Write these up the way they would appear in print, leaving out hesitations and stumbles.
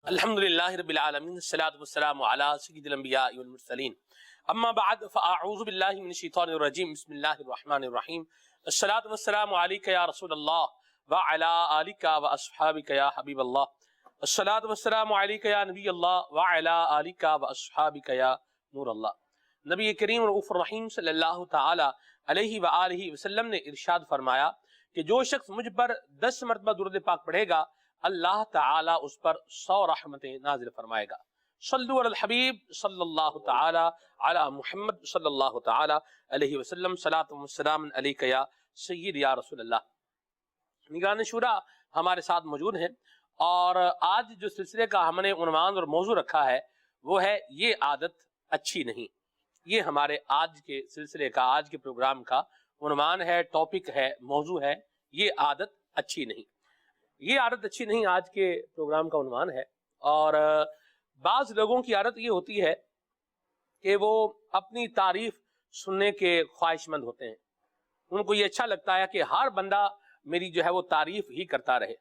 الحمدللہ رب العالمین والصلاة والسلام علی سید الانبیاء والمرسلین اما بعد فاعوذ باللہ من الشیطان الرجیم بسم اللہ الرحمن الرحیم الصلاة والسلام علیک یا رسول اللہ وعلی آلک واصحابک یا حبیب اللہ الصلاة والسلام علیک یا نبی اللہ وعلی آلک واصحابک یا نور اللہ۔ نبی کریم رؤوف الرحیم صلی اللہ تعالی علیہ وآلہ وسلم نے ارشاد فرمایا کہ جو شخص مجھ پر 10 مرتبہ درود پاک پڑھے گا اللہ تعالی اس پر 100 رحمتیں نازل فرمائے گا۔ صلو علی الحبیب صلی اللہ تعالی علی محمد صلی اللہ تعالی علیہ وسلم، صلاۃ و سلام علیک یا سید یا رسول اللہ۔ نگران شورا ہمارے ساتھ موجود ہیں اور آج جو سلسلے کا ہم نے عنوان اور موضوع رکھا ہے وہ ہے یہ عادت اچھی نہیں۔ یہ ہمارے آج کے سلسلے کا، آج کے پروگرام کا عنوان ہے، ٹاپک ہے، موضوع ہے، یہ عادت اچھی نہیں۔ یہ عادت اچھی نہیں آج کے پروگرام کا عنوان ہے۔ اور بعض لوگوں کی عادت یہ ہوتی ہے کہ وہ اپنی تعریف سننے کے خواہش مند ہوتے ہیں، ان کو یہ اچھا لگتا ہے کہ ہر بندہ میری جو ہے وہ تعریف ہی کرتا رہے۔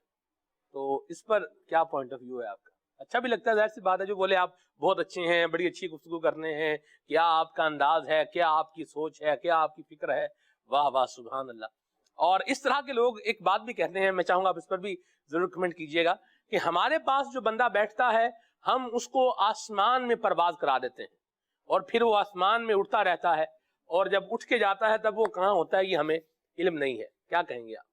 تو اس پر کیا پوائنٹ آف ویو ہے آپ کا؟ اچھا بھی لگتا ہے، ظاہر سی بات ہے، جو بولے آپ بہت اچھے ہیں، بڑی اچھی گفتگو کرنے ہیں، کیا آپ کا انداز ہے، کیا آپ کی سوچ ہے، کیا آپ کی فکر ہے، واہ واہ سبحان اللہ۔ اور اس طرح کے لوگ ایک بات بھی کہتے ہیں، میں چاہوں گا آپ اس پر بھی ضرور کمنٹ کیجئے گا، کہ ہمارے پاس جو بندہ بیٹھتا ہے ہم اس کو آسمان میں پرواز کرا دیتے ہیں اور پھر وہ آسمان میں اڑتا رہتا ہے، اور جب اٹھ کے جاتا ہے تب وہ کہاں ہوتا ہے یہ ہمیں علم نہیں ہے۔ کیا کہیں گے آپ؟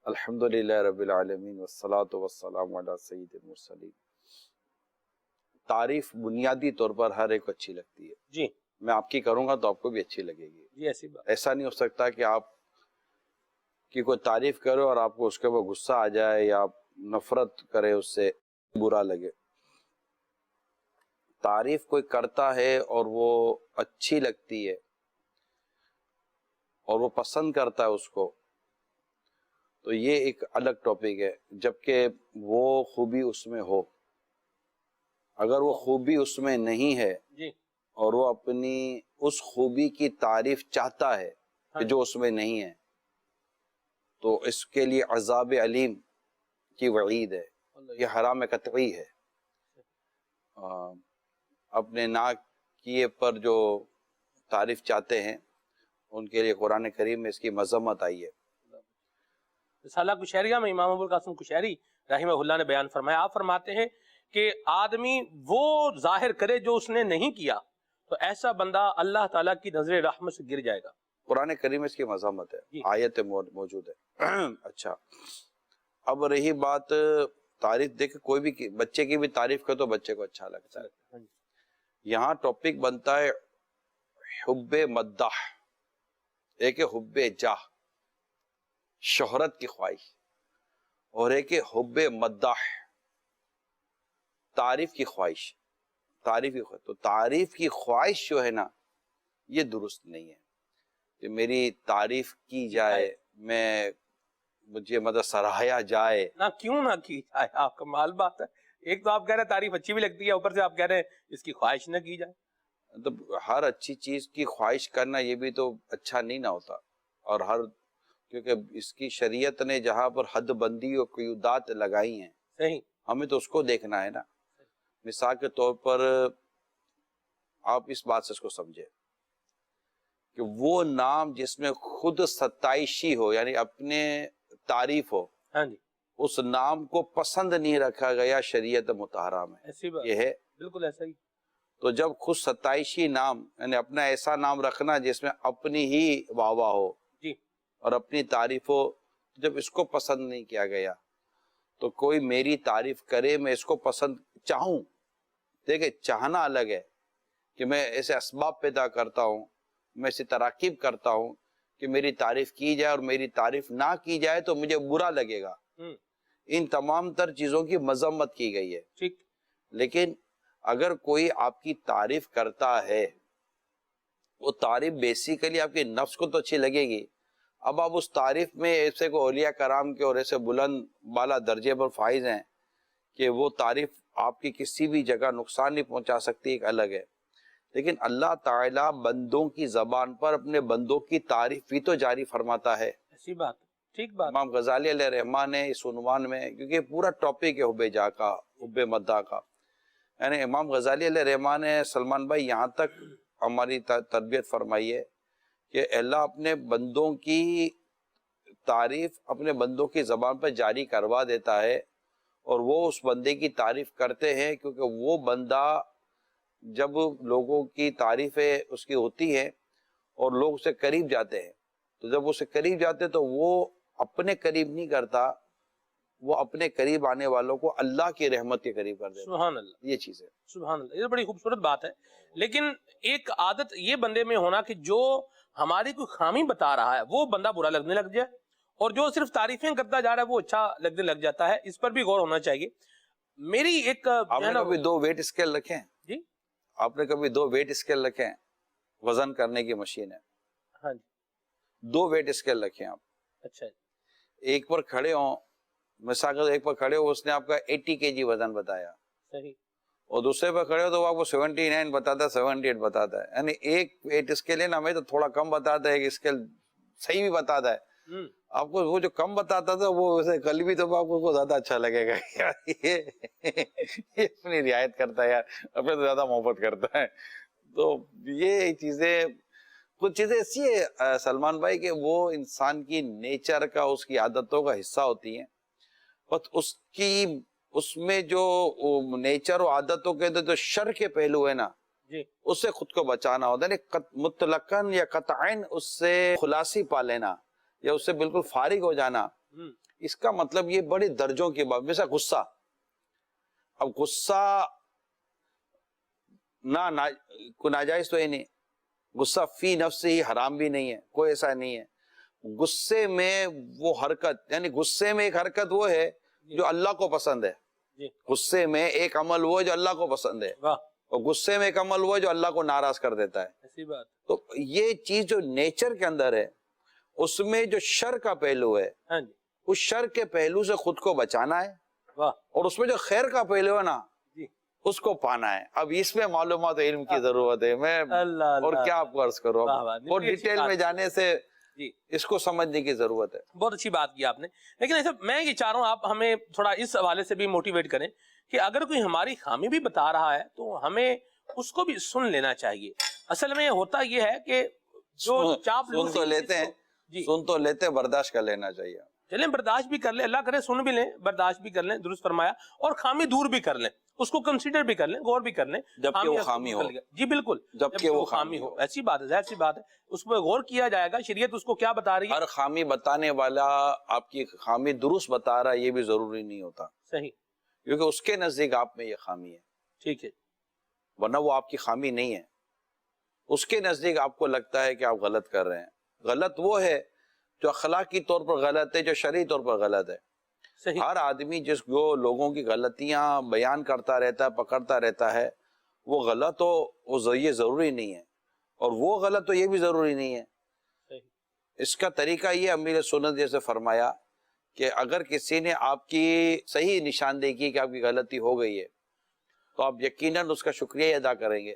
الحمدللہ رب العالمین والصلاة والسلام علی سید المرسلین۔ تعریف بنیادی طور پر ہر ایک کو اچھی لگتی ہے۔ جی، میں آپ کی کروں گا تو آپ کو بھی اچھی لگے گی۔ جی ایسی بات ایسا نہیں ہو سکتا کہ آپ کی کوئی تعریف کرو اور آپ کو اس کے اوپر غصہ آ جائے یا آپ نفرت کرے، اس سے برا لگے۔ تعریف کوئی کرتا ہے اور وہ اچھی لگتی ہے اور وہ پسند کرتا ہے اس کو، تو یہ ایک الگ ٹاپک ہے، جبکہ وہ خوبی اس میں ہو۔ اگر وہ خوبی اس میں نہیں ہے جی، اور وہ اپنی اس خوبی کی تعریف چاہتا ہے کہ جو اس میں نہیں ہے، تو اس کے لیے عذاب علیم کی وعید ہے، یہ حرام قطعی ہے۔ اپنے ناک کیے پر جو تعریف چاہتے ہیں ان کے لیے قرآن کریم میں اس کی مذمت آئی ہے۔ رسالہ کشیریہ میں امام ابوالقاسم کشیری رحمہ اللہ نے بیان فرمایا، آپ فرماتے ہیں کہ آدمی وہ ظاہر کرے جو اس نے نہیں کیا تو ایسا بندہ اللہ تعالیٰ کی نظر رحمت سے گر جائے گا۔ قرآن کریم میں اس کی مذمت ہے، آیت موجود ہے۔ اچھا، اب رہی بات تعریف، دیکھ کوئی بھی بچے کی بھی تعریف کرے تو بچے کو اچھا لگتا ہے۔ یہاں ٹاپک بنتا ہے حب مدح، ایک ہے حب جاہ، شہرت کی خواہش، اور ایک ہے حب مدح، تعریف کی خواہش۔ تو تعریف کی خواہش جو ہے نا، یہ درست نہیں ہے کہ میری تعریف کی جائے، مجھے مطلب سراہیا جائے نہ، کیوں نہ کی جائے؟ آپ کا مال بات ہے، ایک تو آپ کہہ رہے ہیں تعریف اچھی بھی لگتی ہے، اوپر سے آپ کہہ رہے ہیں اس کی خواہش نہ کی جائے۔ مطلب ہر اچھی چیز کی خواہش کرنا یہ بھی تو اچھا نہیں نہ ہوتا، اور کیونکہ اس کی شریعت نے جہاں پر حد بندی اور قیودات لگائی ہیں، صحیح، ہمیں تو اس کو دیکھنا ہے نا۔ مثال کے طور پر آپ اس بات سے اس کو سمجھے کہ وہ نام جس میں خود ستائشی ہو، یعنی اپنے تعریف ہو، ہاں جی، اس نام کو پسند نہیں رکھا گیا شریعت مطہرہ میں، ایسی بات یہ ہے۔ بالکل ایسا ہی۔ تو جب خود ستائشی نام، یعنی اپنا ایسا نام رکھنا جس میں اپنی ہی واہ واہ ہو جی، اور اپنی تعریف ہو، جب اس کو پسند نہیں کیا گیا تو کوئی میری تعریف کرے، میں اس کو پسند چاہوں، دیکھیں چاہنا الگ ہے کہ میں ایسے اسباب پیدا کرتا ہوں، میں ایسے تراکیب کرتا ہوں کہ میری تعریف کی جائے، اور میری تعریف نہ کی جائے تو مجھے برا لگے گا۔ ان تمام تر چیزوں کی مذمت کی گئی ہے۔ ٹھیک، لیکن اگر کوئی آپ کی تعریف کرتا ہے، وہ تعریف بیسیکلی آپ کے نفس کو تو اچھی لگے گی، اب آپ اس تعریف میں ایسے کو اولیاء کرام کے اور ایسے بلند بالا درجے پر فائز ہیں کہ وہ تعریف آپ کی کسی بھی جگہ نقصان نہیں پہنچا سکتی، ایک الگ ہے۔ لیکن اللہ تعالیٰ بندوں کی زبان پر اپنے بندوں کی تعریف بھی تو جاری فرماتا ہے۔ ایسی بات، ٹھیک بات. امام غزالی علیہ رحمٰن نے اس عنوان میں، کیونکہ پورا ٹاپک ہے حب جا کا، حب مدح کا، یعنی امام غزالی علیہ رحمٰن نے سلمان بھائی یہاں تک ہماری تربیت فرمائی ہے کہ اللہ اپنے بندوں کی تعریف اپنے بندوں کی زبان پر جاری کروا دیتا ہے، اور وہ اس بندے کی تعریف کرتے ہیں، کیونکہ وہ بندہ جب لوگوں کی تعریفیں اس کی ہوتی ہیں اور لوگ اسے قریب جاتے ہیں، تو جب اسے قریب جاتے تو وہ اپنے قریب نہیں کرتا، وہ اپنے قریب آنے والوں کو اللہ کی رحمت کے قریب کر دیتا. سبحان اللہ. یہ چیز ہے. سبحان اللہ. یہ بڑی خوبصورت بات ہے. لیکن ایک عادت یہ بندے میں ہونا کہ جو ہماری کوئی خامی بتا رہا ہے وہ بندہ برا لگنے لگ جائے، اور جو صرف تعریفیں کرتا جا رہا ہے وہ اچھا لگنے لگ جاتا ہے. اس پر بھی غور ہونا چاہیے. میری ایک آپ نے کبھی 2 ویٹ اسکیل رکھے ہیں؟ جی آپ نے کبھی 2 ویٹ اسکیل رکھے ہیں؟ وزن کرنے کی مشین ہے. ہاں جی. 2 ویٹ اسکیل رکھے ہیں آپ. اچھا. ایک پر کھڑے ہوں، مثال کے ایک پر کھڑے ہو، اس نے آپ کا 80 kg وزن بتایا، صحیح، اور دوسرے پر کھڑے ہو تو وہ آپ کو 79 بتاتا ہے، 78 بتاتا ہے. یعنی ایک ویٹ اسکیل ہے نا، ہمیں تو تھوڑا کم بتاتا ہے، ایک اسکیل صحیح بھی بتاتا ہے. آپ کو وہ جو کم بتاتا تھا وہ ویسے کل بھی تو آپ کو زیادہ اچھا لگے گا. یہ اپنی رعایت کرتا ہے یار، اپنے تو زیادہ محبت کرتا ہے. تو یہ چیزیں، کچھ چیزیں ایسی ہے سلمان بھائی کہ وہ انسان کی نیچر کا، اس کی عادتوں کا حصہ ہوتی ہیں، اور اس میں جو نیچر و عادتوں کے جو شر کے پہلو ہے نا، اس سے خود کو بچانا ہوتا ہے. یعنی مطلقاً یا قطعاً اس سے خلاصی پا لینا یا اس سے بالکل فارغ ہو جانا، اس کا مطلب یہ بڑی درجوں کی بات. جیسا غصہ، اب غصہ کوئی ناجائز تو ہی نہیں، غصہ فی نفس ہی حرام بھی نہیں ہے، کوئی ایسا نہیں ہے. غصے میں وہ حرکت، یعنی غصے میں ایک حرکت وہ ہے جو اللہ کو پسند ہے. غصے میں ایک عمل وہ ہے جو اللہ کو پسند ہے، اور غصے میں ایک عمل وہ ہے جو اللہ کو ناراض کر دیتا ہے. ایسی بات. تو یہ چیز جو نیچر کے اندر ہے، اس میں جو شر کا پہلو ہے، اس شر کے پہلو سے خود کو بچانا ہے، اور اس میں جو خیر کا پہلو ہے نا، اس کو پانا ہے. اب اس میں معلومات علم کی ضرورت ہے. میں اور کیا آپ کو عرض کروں، اور ڈیٹیل میں جانے سے اس کو سمجھنے کی ضرورت ہے. بہت اچھی بات کی آپ نے. لیکن ایسا میں یہ چاہ رہا ہوں آپ ہمیں تھوڑا اس حوالے سے بھی موٹیویٹ کریں کہ اگر کوئی ہماری خامی بھی بتا رہا ہے تو ہمیں اس کو بھی سن لینا چاہیے. اصل میں ہوتا یہ ہے کہ جو سن تو لیتے ہیں، سن تو لیتے، برداشت کر لینا چاہیے. چلیں برداشت بھی کر لیں، اللہ کرے سن بھی لیں، برداشت بھی کر لیں، درست فرمایا، اور خامی دور بھی کر لیں، اس کو کنسیڈر بھی کر لیں، غور بھی کر لیں جبکہ وہ خامی ہو. جی بالکل، جبکہ وہ خامی ہو. ایسی بات ہے، ظاہر سی بات ہے، اس پہ غور کیا جائے گا. شریعت اس کو کیا بتا رہی ہے؟ ہر خامی بتانے والا آپ کی خامی درست بتا رہا ہے یہ بھی ضروری نہیں ہوتا. صحیح، کیونکہ اس کے نزدیک آپ میں یہ خامی ہے. ٹھیک ہے، ورنہ وہ آپ کی خامی نہیں ہے. اس کے نزدیک آپ کو لگتا ہے کہ آپ غلط کر رہے ہیں. غلط وہ ہے جو اخلاقی طور پر غلط ہے، جو شرعی طور پر غلط ہے. ہر آدمی جس کو لوگوں کی غلطیاں بیان کرتا رہتا ہے، پکڑتا رہتا ہے، وہ غلط ہو، وہ یہ ضروری نہیں ہے، اور وہ غلط ہو یہ بھی ضروری نہیں ہے. اس کا طریقہ یہ امیر سنت جیسے فرمایا کہ اگر کسی نے آپ کی صحیح نشاندہی کی کہ آپ کی غلطی ہو گئی ہے تو آپ یقیناً اس کا شکریہ ادا کریں گے.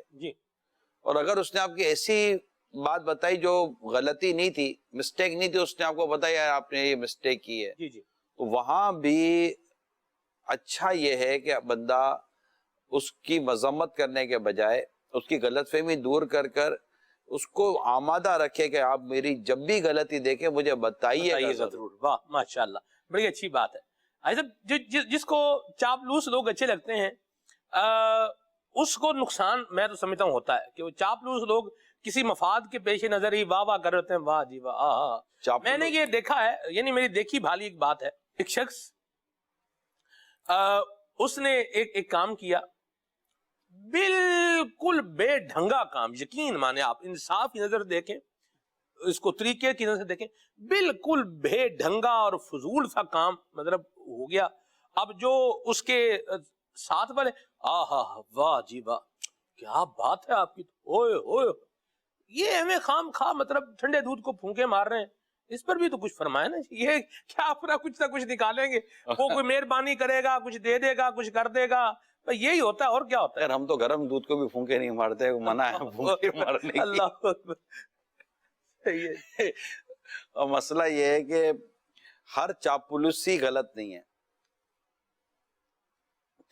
اور اگر اس نے آپ کی ایسی بات بتائی جو غلطی نہیں تھی، مسٹیک نہیں تھی، اس نے آپ کو بتایا آپ نے یہ مسٹیک کی ہے، تو وہاں بھی اچھا یہ ہے کہ بندہ اس کی مذمت کرنے کے بجائے اس کی غلط فہمی دور کر اس کو آمادہ رکھے کہ آپ میری جب بھی غلطی دیکھیں مجھے بتائیے ضرور. واہ ماشاءاللہ، بڑی اچھی بات ہے. جس کو چاپلوس لوگ اچھے لگتے ہیں اس کو نقصان میں تو سمجھتا ہوں ہوتا ہے کہ وہ چاپلوس لوگ کسی مفاد کے پیش نظر ہی واہ واہ کر رہتے ہیں. واہ جی واہ. میں نے یہ دیکھا ہے، یعنی میری دیکھی بھالی ایک بات ہے. ایک شخص اس نے ایک کام کیا، بالکل بے ڈھنگا کام، یقین مانے آپ انصاف کی نظر دیکھیں، اس کو طریقے کی نظر سے دیکھیں، بالکل بے ڈھنگا اور فضول سا کام مطلب ہو گیا. اب جو اس کے ساتھ والے واہ جی واہ کیا بات ہے آپ کی، اوئے اوئے یہ ہمیں خام خواہ مطلب ٹھنڈے دودھ کو پھونکے مار رہے ہیں. اس پر بھی تو کچھ فرمایا نا، یہ کیا اپنا کچھ نہ کچھ نکالیں گے، وہ کوئی مہربانی کرے گا، کچھ دے دے گا، کچھ کر دے گا، یہی ہوتا ہے اور کیا ہوتا ہے. ہم تو گرم دودھ کو بھی پھونکے نہیں مارتے، منع ہے پھونکے مارنے کی. اللہ اکبر. اور مسئلہ یہ ہے کہ ہر چاپلوسی غلط نہیں ہے،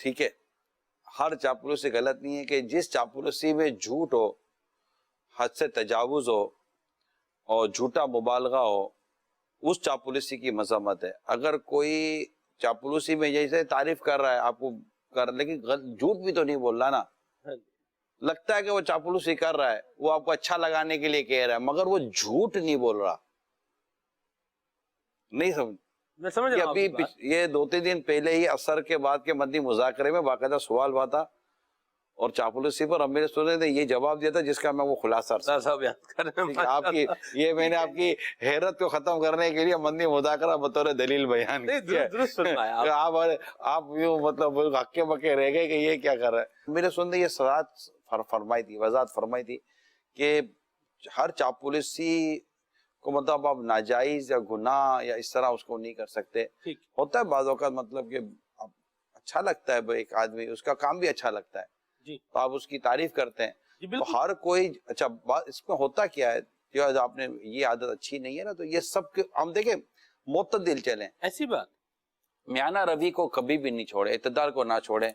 ٹھیک ہے، ہر چاپلوسی غلط نہیں ہے، کہ جس چاپلوسی میں جھوٹ ہو، حد سے تجاوز ہو اور جھوٹا مبالغہ ہو، اس چاپلوسی کی مذمت ہے۔ اگر کوئی چاپلوسی میں جیسے تعریف کر رہا ہے آپ کو لیکن جھوٹ بھی تو نہیں بول رہا نا، لگتا ہے کہ وہ چاپلوسی کر رہا ہے، وہ آپ کو اچھا لگانے کے لیے کہہ رہا ہے، مگر وہ جھوٹ نہیں بول رہا، نہیں میں سمجھ رہا ہوں ابھی یہ 2-3 دن پہلے ہی عصر کے بعد کے مدنی مذاکرے میں باقاعدہ سوال ہوا تھا اور چاپلوسی پر ہم میرے سنے تھے، یہ جواب دیا تھا جس کا میں وہ خلاصہ آپ کی یہ میں نے آپ کی حیرت کو ختم کرنے کے لیے مدنی مذاکرہ بطور دلیل بیان کیا۔ آپ یوں مطلب ہکے بکے رہ گئے کہ یہ کیا کر رہا ہے۔ میرے سننے یہ سرات فرمائی تھی، وضاحت فرمائی تھی کہ ہر چاپلوسی کو مطلب آپ ناجائز یا گناہ یا اس طرح اس کو نہیں کر سکتے۔ ہوتا ہے بعض اوقات مطلب کہ اچھا لگتا ہے ایک آدمی، اس کا کام بھی اچھا لگتا ہے تو آپ اس کی تعریف کرتے ہیں، تو ہر کوئی اچھا اس میں ہوتا کیا ہے، جو آپ نے یہ عادت اچھی نہیں ہے نا، تو یہ سب کے ہم دیکھیں معتدل چلیں، ایسی بات میانہ روی کو کبھی بھی نہیں چھوڑے، اعتدال کو نہ چھوڑیں۔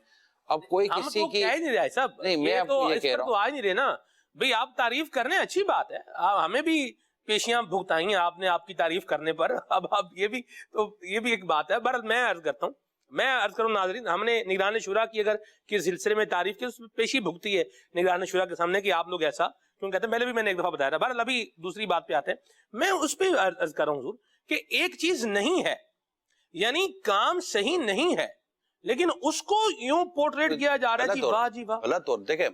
اب کوئی کسی کی کہہ نہیں رہا ہے سب، نہیں، میں آپ کو یہ کہہ رہا ہوں، آ نہیں رہے نا بھئی، آپ تعریف کرنے اچھی بات ہے، ہمیں بھی پیشیاں بھگتائی ہیں آپ نے آپ کی تعریف کرنے پر، اب آپ یہ بھی ایک بات ہے۔ بہرحال میں عرض کرتا ہوں، ناظرین، ہم نے نگران شورا کی اگر کس سلسلے میں تعریف کی، اس میں پیشی بھگتی ہے نگران شورا کے سامنے کہ آپ لوگ ایسا کیوں کہتے ہیں، پہلے بھی میں نے ایک دفعہ بتایا تھا۔ بہرحال ابھی دوسری بات پہ آتے ہیں، میں اس پہ عرض کر رہا ہوں حضور کہ ایک چیز نہیں ہے، یعنی کام صحیح نہیں ہے لیکن اس کو یوں پورٹریٹ کیا جا رہا ہے جی واہ جی واہ، غلط۔ اور دیکھیں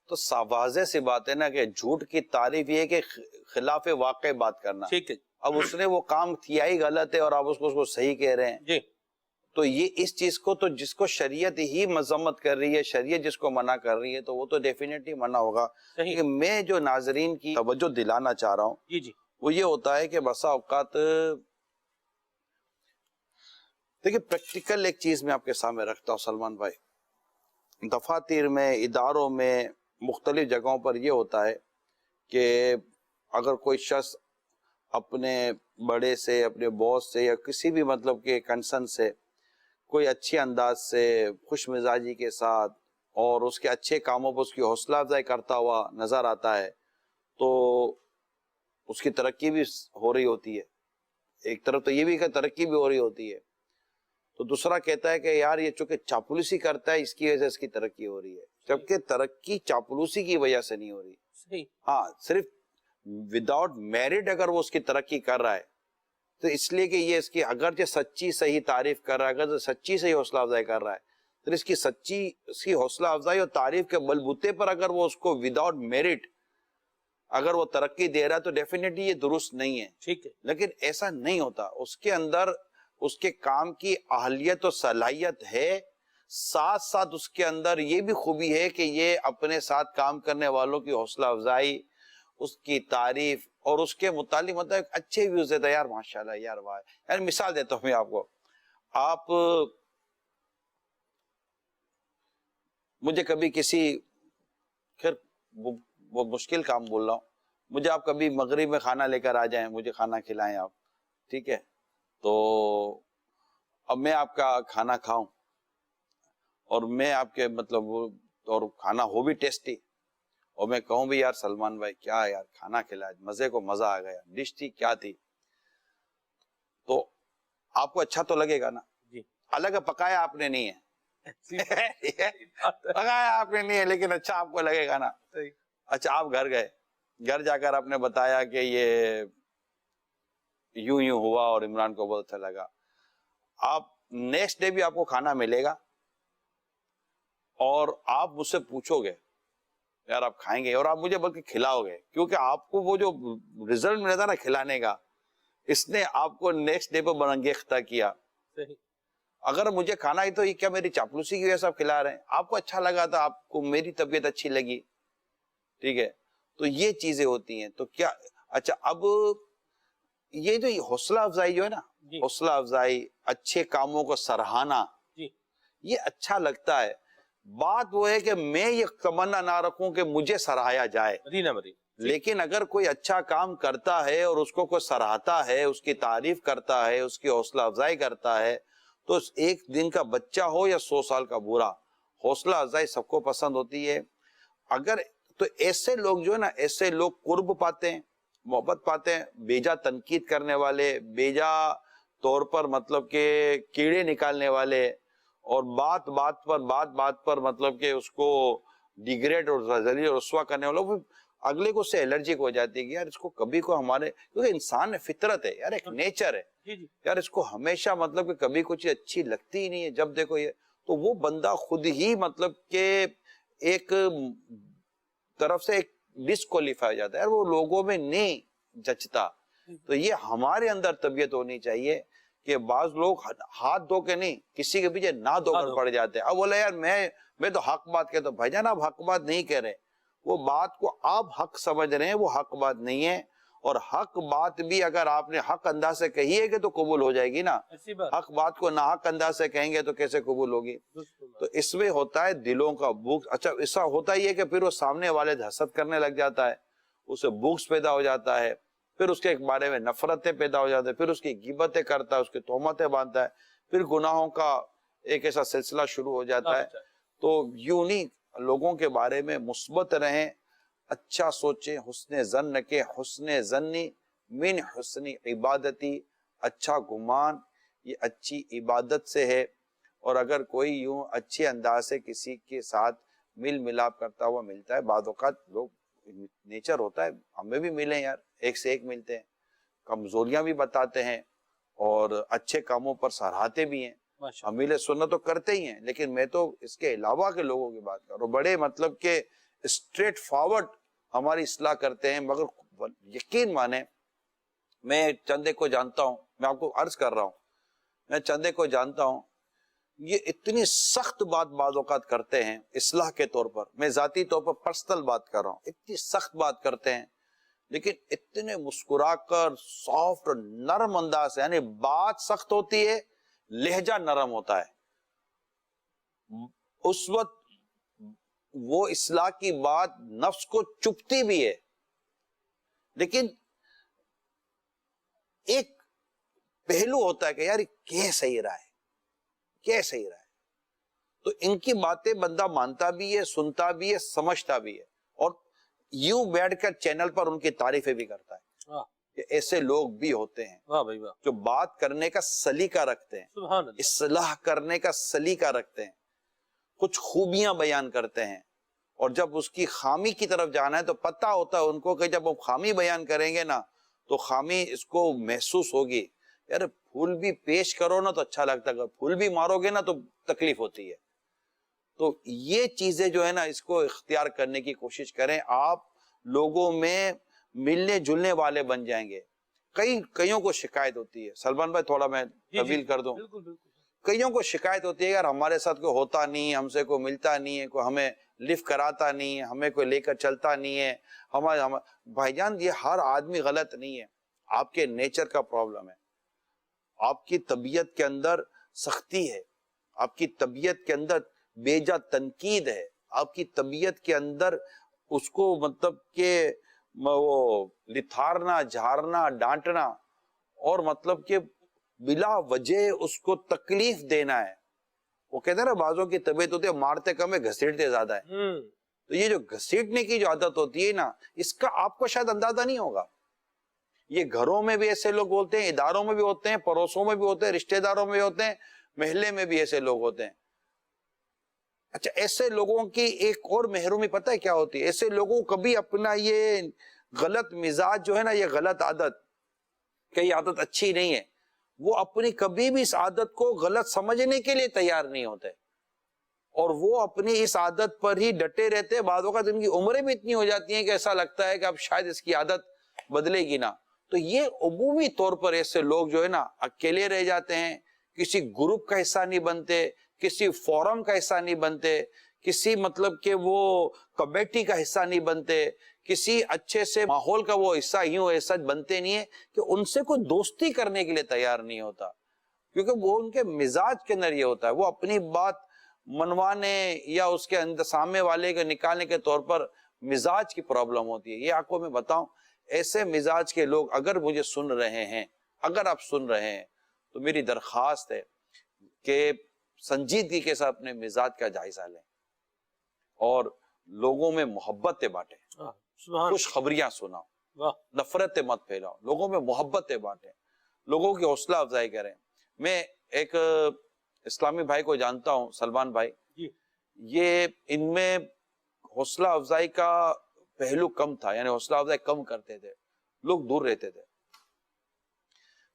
تو واضح سی بات ہے نا کہ جھوٹ کی تعریف یہ ہے کہ خلاف واقع بات کرنا، ٹھیک ہے، اب اس نے وہ کام کیا ہی غلط ہے اور آپ اس کو صحیح کہہ رہے ہیں جی، تو یہ اس چیز کو تو جس کو شریعت ہی مذمت کر رہی ہے، شریعت جس کو منع کر رہی ہے تو وہ تو ڈیفینیٹلی منع ہوگا۔ کہ میں جو ناظرین کی توجہ دلانا چاہ رہا ہوں جی جی، وہ یہ ہوتا ہے کہ بسا اوقات دیکھیں پریکٹیکل ایک چیز میں آپ کے سامنے رکھتا ہوں سلمان بھائی، دفاتر میں، اداروں میں، مختلف جگہوں پر یہ ہوتا ہے کہ اگر کوئی شخص اپنے بڑے سے، اپنے باس سے یا کسی بھی مطلب کے کنسرن سے کوئی اچھے انداز سے، خوش مزاجی کے ساتھ اور اس کے اچھے کاموں پر اس کی حوصلہ افزائی کرتا ہوا نظر آتا ہے تو اس کی ترقی بھی ہو رہی ہوتی ہے۔ ایک طرف تو یہ بھی کہ ترقی بھی ہو رہی ہوتی ہے، تو دوسرا کہتا ہے کہ یار یہ چونکہ چاپلوسی کرتا ہے اس کی وجہ سے اس کی ترقی ہو رہی ہے، جبکہ ترقی چاپلوسی کی وجہ سے نہیں ہو رہی۔ ہاں، صرف وداؤٹ میرٹ اگر وہ اس کی ترقی کر رہا ہے تو اس لیے کہ یہ اس کی اگرچہ سچی صحیح تعریف کر رہا ہے، اگر سچی صحیح حوصلہ افزائی کر رہا ہے تو اس کی حوصلہ افزائی اور تعریف کے بلبوتے پر اگر وہ اس کو وداؤٹ میرٹ اگر وہ ترقی دے رہا ہے تو ڈیفینیٹلی یہ درست نہیں ہے، ٹھیک ہے، لیکن ایسا نہیں ہوتا۔ اس کے اندر اس کے کام کی اہلیت اور صلاحیت ہے، ساتھ ساتھ اس کے اندر یہ بھی خوبی ہے کہ یہ اپنے ساتھ کام کرنے والوں کی حوصلہ افزائی، اس کی تعریف اور اس کے متعلق مطلب اچھے ویوز دیتا ہے، یار ماشاءاللہ، یار واہ۔ یار مثال دیتا ہوں میں آپ کو، آپ مجھے کبھی کسی، خیر وہ مشکل کام بول رہا ہوں، مجھے آپ کبھی مغرب میں کھانا لے کر آ جائیں، مجھے کھانا کھلائیں آپ، ٹھیک ہے، تو اب میں آپ کا کھانا کھاؤں اور میں آپ کے مطلب اور کھانا ہو بھی ٹیسٹی اور میں کہوں بھی یار سلمان بھائی کیا یار کھانا کھلایا، مزے کو مزہ آ گیا، ڈش تھی کیا تھی، تو آپ کو اچھا تو لگے گا نا؟ جی، الگ پکایا آپ نے نہیں ہے، پکایا آپ نے نہیں ہے لیکن اچھا آپ کو لگے گا نا۔ اچھا آپ گھر گئے، گھر جا کر آپ نے بتایا کہ یہ یوں یوں ہوا اور عمران کو بہت اچھا لگا، آپ نیکسٹ ڈے بھی آپ کو کھانا ملے گا اور آپ مجھ سے پوچھو گے یار آپ کھائیں گے، اور آپ مجھے بلکہ کھلاؤ گے، کیونکہ آپ کو وہ جو رزلٹ ملا تھا نا کھلانے کا، اس نے آپ کو نیکسٹ ڈے پہ برانگیختہ کیا۔ اگر مجھے کھانا ہی تو یہ کیا میری چاپلوسی کی وجہ سے آپ کھلا رہے ہیں، آپ کو اچھا لگا تھا، آپ کو میری طبیعت اچھی لگی، ٹھیک ہے، تو یہ چیزیں ہوتی ہیں۔ تو کیا اچھا اب یہ جو حوصلہ افزائی جو ہے نا، حوصلہ افزائی، اچھے کاموں کو سراہنا، یہ اچھا لگتا ہے۔ بات وہ ہے کہ میں یہ تمنا نہ رکھوں کہ مجھے سراہایا جائے، لیکن اگر کوئی اچھا کام کرتا ہے اور اس کو کوئی سراہتا ہے، اس کی تعریف کرتا ہے، اس کی حوصلہ افزائی کرتا ہے، تو ایک دن کا بچہ ہو یا 100 سال کا بوڑھا، حوصلہ افزائی سب کو پسند ہوتی ہے۔ اگر تو ایسے لوگ جو ہے نا، ایسے لوگ قرب پاتے ہیں، محبت پاتے ہیں۔ بیجا تنقید کرنے والے، بیجا طور پر مطلب کہ کیڑے نکالنے والے، اور بات بات پر مطلب کہ اس کو ڈیگریڈ اور ذلیل اور رسوا کرنے والے لوگ، اگلے کو اس سے الرجک ہو جاتی ہے کہ یار اس کو کبھی کو ہمارے، کیونکہ انسان فطرت ہے یار، ایک نیچر ہے یار، اس کو ہمیشہ مطلب کہ کبھی کچھ اچھی لگتی ہی نہیں ہے۔ جب دیکھو یہ تو وہ بندہ خود ہی مطلب کہ ایک طرف سے ایک ڈسکوالیفائی ہو جاتا ہے، وہ لوگوں میں نہیں جچتا۔ تو یہ ہمارے اندر طبیعت ہونی چاہیے کہ بعض لوگ ہاتھ دھو کے نہیں، کسی کے پیچھے نہ دھو کر پڑ جاتے ہیں۔ اب بولا یار میں تو حق بات کہتا ہوں، بھائی جان آپ حق بات نہیں کہہ رہے، وہ بات کو آپ حق سمجھ رہے ہیں، وہ حق بات نہیں ہے۔ اور حق بات بھی اگر آپ نے حق انداز سے کہی ہے کہ تو قبول ہو جائے گی نا، حق بات کو نہ حق انداز سے کہیں گے تو کیسے قبول ہوگی؟ تو اس میں ہوتا ہے دلوں کا بغض۔ اچھا ایسا ہوتا ہی ہے کہ پھر وہ سامنے والے حسد کرنے لگ جاتا ہے، اسے بغض پیدا ہو جاتا ہے، پھر اس کے بارے میں نفرتیں پیدا ہو جاتی ہیں، پھر اس کی غیبتیں کرتا ہے، اس کی تہمتیں باندھتا ہے، پھر گناہوں کا ایک ایسا سلسلہ شروع ہو جاتا ہے۔ تو یوں نہیں، لوگوں کے بارے میں مثبت رہیں، اچھا سوچیں، حسن ظن کے حسن ظنی من حسن عبادتی، اچھا گمان یہ اچھی عبادت سے ہے۔ اور اگر کوئی یوں اچھے انداز سے کسی کے ساتھ مل ملاپ کرتا ہوا ملتا ہے، بعض اوقات لوگ نیچر ہوتا ہے، ہمیں بھی ملیں یار، ایک سے ایک ملتے ہیں، کمزوریاں بھی بتاتے ہیں اور اچھے کاموں پر سراہتے بھی ہیں، امیل سنت تو کرتے ہی ہیں، لیکن میں تو اس کے علاوہ کے لوگوں کی بات کر رہا ہوں، بڑے مطلب کہ اسٹریٹ فارورڈ ہماری اصلاح کرتے ہیں۔ مگر یقین مانیں، میں چندے کو جانتا ہوں، میں آپ کو عرض کر رہا ہوں، میں چندے کو جانتا ہوں، یہ اتنی سخت بات بعض اوقات کرتے ہیں اصلاح کے طور پر، میں ذاتی طور پر پرسنل بات کر رہا ہوں، اتنی سخت بات کرتے ہیں، لیکن اتنے مسکرا کر سافٹ اور نرم انداز سے، یعنی بات سخت ہوتی ہے، لہجہ نرم ہوتا ہے، اس وقت وہ اصلاح کی بات نفس کو چپتی بھی ہے، لیکن ایک پہلو ہوتا ہے کہ یار کہہ صحیح رہا ہے، کہہ صحیح رہا ہے، تو ان کی باتیں بندہ مانتا بھی ہے، سنتا بھی ہے، سمجھتا بھی ہے، اور یوں بیٹھ کر چینل پر ان کی تعریفیں بھی کرتا ہے کہ ایسے لوگ بھی ہوتے ہیں جو بات کرنے کا سلیقہ رکھتے ہیں، اصلاح کرنے کا سلیقہ رکھتے ہیں، کچھ خوبیاں بیان کرتے ہیں، اور جب اس کی خامی کی طرف جانا ہے تو پتہ ہوتا ہے ان کو کہ جب وہ خامی بیان کریں گے نا تو خامی اس کو محسوس ہوگی۔ یار پھول بھی پیش کرو نا تو اچھا لگتا ہے، اگر پھول بھی مارو گے نا تو تکلیف ہوتی ہے۔ تو یہ چیزیں جو ہے نا اس کو اختیار کرنے کی کوشش کریں، آپ لوگوں میں ملنے جلنے والے بن جائیں گے۔ کئیوں کو شکایت ہوتی ہے، سلمان بھائی تھوڑا میں طویل کر دوں، کئیوں کو شکایت ہوتی ہے یار ہمارے ساتھ کوئی ہوتا نہیں، ہم سے کوئی ملتا نہیں ہے، کوئی ہمیں لفٹ کراتا نہیں ہے، ہمیں کوئی لے کر چلتا نہیں ہے، بھائی جان یہ ہر آدمی غلط نہیں ہے، آپ کے نیچر کا پرابلم ہے، آپ کی طبیعت کے اندر سختی ہے، آپ کی طبیعت کے اندر بیجا تنقید ہے، آپ کی طبیعت کے اندر اس کو مطلب کہ وہ لتھارنا، جھارنا، ڈانٹنا، اور مطلب کہ بلا وجہ اس کو تکلیف دینا ہے۔ وہ کہتے ہیں نا بعضوں کی طبیعت ہوتی ہے مارتے کم ہے گھسیٹتے زیادہ ہے، تو یہ جو گھسیٹنے کی جو عادت ہوتی ہے نا، اس کا آپ کو شاید اندازہ نہیں ہوگا۔ یہ گھروں میں بھی ایسے لوگ ہوتے ہیں، اداروں میں بھی ہوتے ہیں، پڑوسوں میں بھی ہوتے ہیں، رشتہ داروں میں بھی ہوتے ہیں، محلے میں بھی ایسے لوگ ہوتے ہیں۔ اچھا ایسے لوگوں کی ایک اور محرومی پتہ ہے کیا ہوتی ہے؟ ایسے لوگوں کبھی اپنا یہ غلط مزاج جو ہے نا، یہ غلط عادت کہ یہ عادت اچھی نہیں ہے، وہ اپنی کبھی بھی اس عادت کو غلط سمجھنے کے لیے تیار نہیں ہوتے، اور وہ اپنی اس عادت پر ہی ڈٹے رہتے ہیں۔ بعض اوقات ان کی عمریں بھی اتنی ہو جاتی ہیں کہ ایسا لگتا ہے کہ اب شاید اس کی عادت بدلے گی نا۔ تو یہ عمومی طور پر ایسے لوگ جو ہے نا اکیلے رہ جاتے ہیں، کسی گروپ کا حصہ نہیں بنتے، کسی فورم کا حصہ نہیں بنتے، کسی مطلب کہ وہ کمیٹی کا حصہ نہیں بنتے، کسی اچھے سے ماحول کا وہ حصہ یوں ایسا بنتے نہیں ہے کہ ان سے کوئی دوستی کرنے کے لیے تیار نہیں ہوتا، کیونکہ وہ ان کے مزاج کے اندر یہ ہوتا ہے، وہ اپنی بات منوانے یا اس کے اندر سامنے والے کے نکالنے کے طور پر مزاج کی پرابلم ہوتی ہے. یہ آپ کو میں بتاؤں, ایسے مزاج کے لوگ اگر مجھے سن رہے ہیں, اگر آپ سن رہے ہیں, تو میری درخواست ہے کہ سنجیدگی کے ساتھ اپنے مزاج کا جائزہ لیں اور لوگوں میں محبتیں بانٹیں, خوش خبریاں سناؤ, نفرتیں مت پھیلاؤ, لوگوں میں محبتیں بانٹیں, لوگوں کی حوصلہ افزائی کریں. میں ایک اسلامی بھائی کو جانتا ہوں, سلمان بھائی, یہ ان میں حوصلہ افزائی کا پہلو کم تھا, یعنی حوصلہ افزائی کم کرتے تھے, لوگ دور رہتے تھے.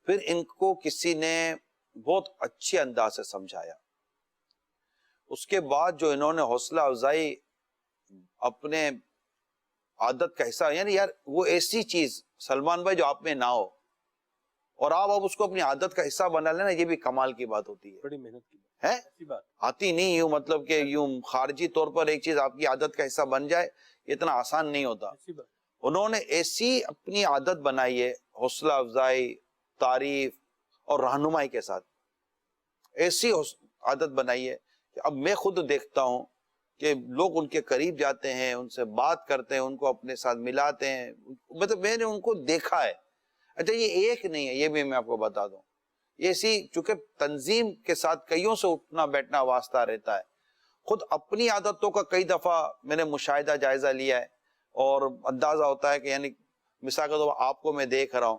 پھر ان کو کسی نے بہت اچھے انداز سے سمجھایا, اس کے بعد جو انہوں نے حوصلہ افزائی اپنے عادت کا حصہ, یعنی یار وہ ایسی چیز سلمان بھائی جو آپ میں نہ ہو اور آپ اب اس کو اپنی عادت کا حصہ بنا لینا, یہ بھی کمال کی بات ہوتی ہے. بڑی محنت کی ہے, آتی نہیں یوں, مطلب کہ یوں خارجی طور پر ایک چیز آپ کی عادت کا حصہ بن جائے, اتنا آسان نہیں ہوتا. انہوں نے ایسی اپنی عادت بنائی ہے, حوصلہ افزائی, تعریف اور رہنمائی کے ساتھ ایسی عادت بنائی ہے کہ اب میں خود دیکھتا ہوں کہ لوگ ان کے قریب جاتے ہیں, ان سے بات کرتے ہیں, ان کو اپنے ساتھ ملاتے ہیں, مطلب میں نے ان کو دیکھا ہے. اچھا یہ ایک نہیں ہے, یہ بھی میں آپ کو بتا دوں, یہ اسی چونکہ تنظیم کے ساتھ کئیوں سے اٹھنا بیٹھنا واسطہ رہتا ہے, خود اپنی عادتوں کا کئی دفعہ میں نے مشاہدہ جائزہ لیا ہے اور اندازہ ہوتا ہے کہ یعنی مثال کے طور پر آپ کو میں دیکھ رہا ہوں,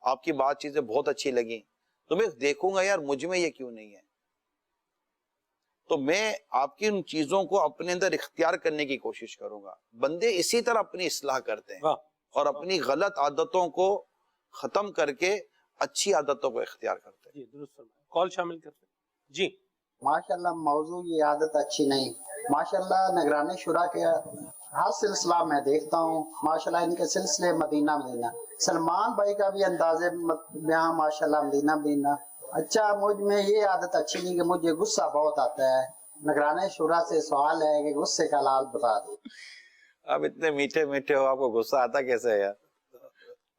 آپ کی بات چیزیں بہت اچھی لگیں, تو میں دیکھوں گا یار مجھ میں یہ کیوں نہیں ہے, تو میں آپ کی ان چیزوں کو اپنے اندر اختیار کرنے کی کوشش کروں گا. بندے اسی طرح اپنی اصلاح کرتے ہیں اور اپنی غلط عادتوں کو ختم کر کے اچھی عادتوں کو اختیار کرتے ہیں. جی درست فرمایا. کال شامل کرتے ہیں. جی ماشاءاللہ, موضوع یہ عادت اچھی نہیں. ماشاءاللہ نگران شورا کے ہر سلسلہ میں دیکھتا ہوں, ماشاءاللہ ان کے سلسلے مدینہ مدینہ, سلمان بھائی کا بھی انداز بیان ماشاءاللہ مدینہ مدینہ. اچھا مجھ میں یہ عادت اچھی نہیں کہ مجھے غصہ بہت آتا ہے. نگران شورا سے سوال ہے کہ غصے کا علاج بتا دیں. آپ اتنے میٹھے میٹھے ہو, آپ کو غصہ آتا کیسے ہے یار؟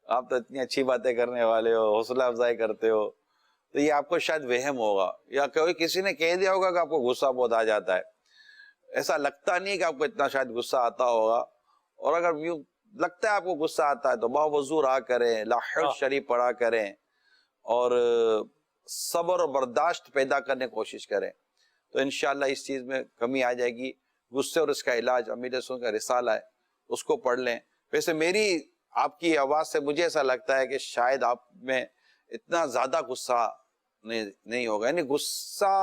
آپ تو اتنی اچھی باتیں کرنے والے ہو, حوصلہ افزائی کرتے ہو, تو یہ آپ کو شاید وہم ہوگا یا کوئی کسی نے کہہ دیا ہوگا کہ آپ کو غصہ بہت آ جاتا ہے. ایسا لگتا نہیں کہ آپ کو اتنا شاید غصہ آتا ہوگا, اور اگر یوں لگتا ہے آپ کو غصہ آتا ہے تو باوضو رہا کریں, لا حول شریف پڑھا کریں اور صبر اور برداشت پیدا کرنے کی کوشش کریں, تو انشاءاللہ اس چیز میں کمی آ جائے گی. غصے اور اس کا علاج امیر سن کا رسالہ ہے, اس کو پڑھ لیں. ویسے میری آپ کی آواز سے مجھے ایسا لگتا ہے کہ شاید آپ میں اتنا زیادہ غصہ نہیں ہوگا, یعنی غصہ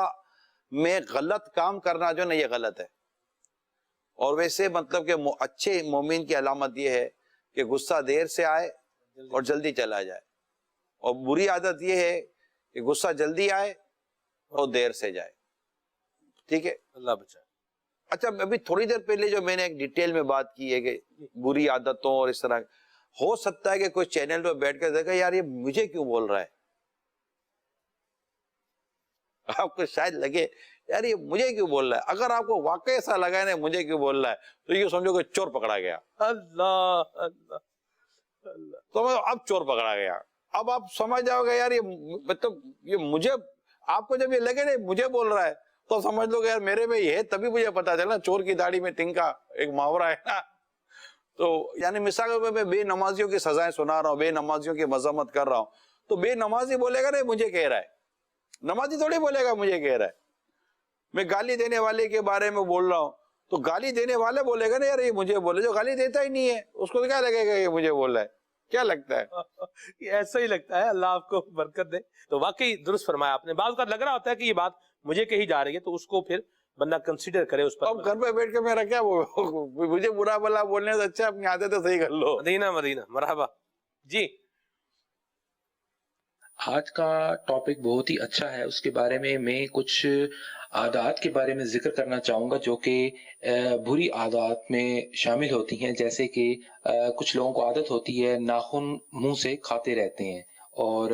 میں غلط کام کرنا جو نا یہ غلط ہے. اور ویسے مطلب کہ اچھے مومن کی علامت یہ ہے کہ غصہ دیر سے آئے اور جلدی چلا جائے, اور بری عادت یہ ہے کہ غصہ جلدی آئے اور دیر سے جائے. ٹھیک ہے, اللہ بچائے. اچھا ابھی تھوڑی دیر پہلے جو میں نے ایک ڈیٹیل میں بات کی ہے کہ بری عادتوں اور اس طرح, ہو سکتا ہے کہ کوئی چینل پہ بیٹھ کر دیکھا یار یہ مجھے کیوں بول رہا ہے, آپ کو شاید لگے یار یہ مجھے کیوں بول رہا ہے. اگر آپ کو واقعی ایسا لگا ہے نا مجھے کیوں بول رہا ہے, تو یہ سمجھو کہ چور پکڑا گیا. اللہ اللہ اللہ, تو اب چور پکڑا گیا. اب آپ سمجھ جاؤ گے یار یہ مطلب یہ مجھے, آپ کو جب یہ لگے نا مجھے بول رہا ہے تو سمجھ لو کہ یار میرے میں یہ ہے, تبھی مجھے پتا چلا چور کی داڑھی میں تنکا ایک محاورہ ہے نا. تو یعنی مثال میں بے نمازیوں کی سزائیں سنا رہا ہوں, بے نمازیوں کی مذمت کر رہا ہوں, تو بے نمازی بولے گا نا مجھے کہہ رہا ہے, نمازی تھوڑی بولے گا مجھے کہہ رہا ہے. میں گالی دینے والے کے بارے میں بول رہا ہوں تو گالی دینے والے بولے گا نا یار یہ مجھے بولے, جو گالی دیتا ہی نہیں ہے اس کو کیا لگے گا یہ مجھے بول رہا ہے, کیا لگتا ہے؟ ایسا ہی لگتا ہے. اللہ آپ کو برکت دے. تو واقعی درست فرمایا آپ نے. بعض کا لگ رہا ہوتا ہے کہ یہ بات مجھے کہی جا رہی ہے, تو اس کو پھر بندہ کنسیڈر کرے اس پر. اب گھر پہ بیٹھ کے میرا کیا, مجھے برا بلا بولنے سے اچھا اپنی عادتیں صحیح کر لو. مدینہ مدینہ, مرحبا. جی آج کا ٹاپک بہت ہی اچھا ہے, اس کے بارے میں کچھ عادات کے بارے میں ذکر کرنا چاہوں گا جو کہ بری عادات میں شامل ہوتی ہیں. جیسے کہ کچھ لوگوں کو عادت ہوتی ہے ناخن منہ سے کھاتے رہتے ہیں, اور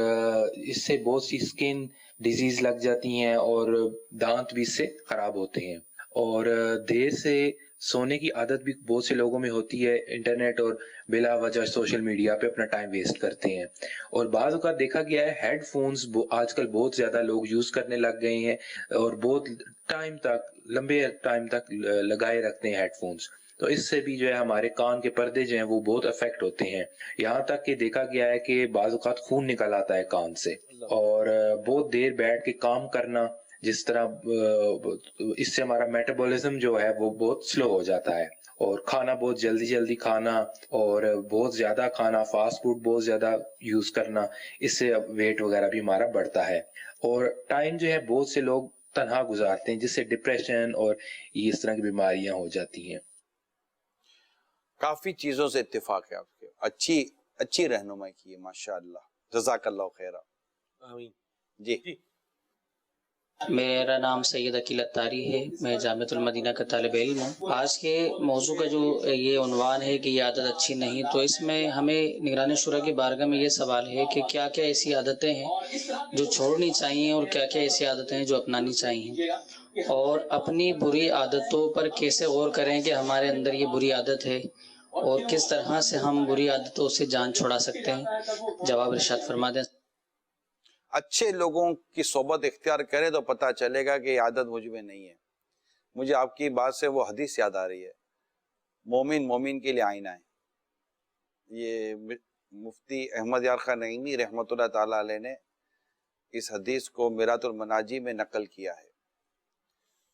اس سے بہت سی اسکن ڈیزیز لگ جاتی ہیں اور دانت بھی اس سے خراب ہوتے ہیں. اور دیر سے سونے کی عادت بھی بہت سے لوگوں میں ہوتی ہے, انٹرنیٹ اور بلا وجہ سوشل میڈیا پہ اپنا ٹائم ویسٹ کرتے ہیں. اور بعض اوقات دیکھا گیا ہے ہیڈ فونز آج کل بہت زیادہ لوگ یوز کرنے لگ گئے ہیں اور بہت ٹائم تک, لمبے ٹائم تک لگائے رکھتے ہیں ہیڈ فونز. تو اس سے بھی جو ہے ہمارے کان کے پردے جو ہیں وہ بہت افیکٹ ہوتے ہیں. یہاں تک کہ دیکھا گیا ہے کہ بعض اوقات خون نکل آتا ہے کان سے، اور بہت دیر بیٹھ کے کام کرنا، جس طرح اس سے ہمارا میٹابولزم جو ہے وہ بہت سلو ہو جاتا ہے، اور کھانا بہت جلدی جلدی کھانا اور بہت زیادہ کھانا، فاسٹ فوڈ بہت زیادہ یوز کرنا، اس سے ویٹ وغیرہ بھی ہمارا بڑھتا ہے. اور ٹائم جو ہے بہت سے لوگ تنہا گزارتے ہیں، جس سے ڈپریشن اور اس طرح کی بیماریاں ہو جاتی ہیں. کافی چیزوں سے اتفاق ہے آپ کے، اچھی رہنمائی کی ہے، ماشاء اللہ، جزاک اللہ خیرہ. آمین. جی میرا نام سید عقیل اتاری ہے، میں جامعۃ المدینہ کا طالب علم ہوں. آج کے موضوع کا جو یہ عنوان ہے کہ یہ عادت اچھی نہیں، تو اس میں ہمیں نگران شورا کی بارگاہ میں یہ سوال ہے کہ کیا کیا ایسی عادتیں ہیں جو چھوڑنی چاہیے اور کیا کیا ایسی عادتیں ہیں جو اپنانی چاہیے، اور اپنی بری عادتوں پر کیسے غور کریں کہ ہمارے اندر یہ بری عادت ہے اور کس طرح سے ہم بری عادتوں سے جان چھڑا سکتے ہیں. جواب ارشاد فرما دیں. اچھے لوگوں کی صحبت اختیار کریں تو پتہ چلے گا کہ یہ عادت مجھ میں نہیں ہے. مجھے آپ کی بات سے وہ حدیث یاد آ رہی ہے، مومن مومن کے لیے آئینہ ہے. یہ مفتی احمد یار خان نعیمی رحمۃ اللہ تعالیٰ علیہ نے اس حدیث کو میرات المناجی میں نقل کیا ہے.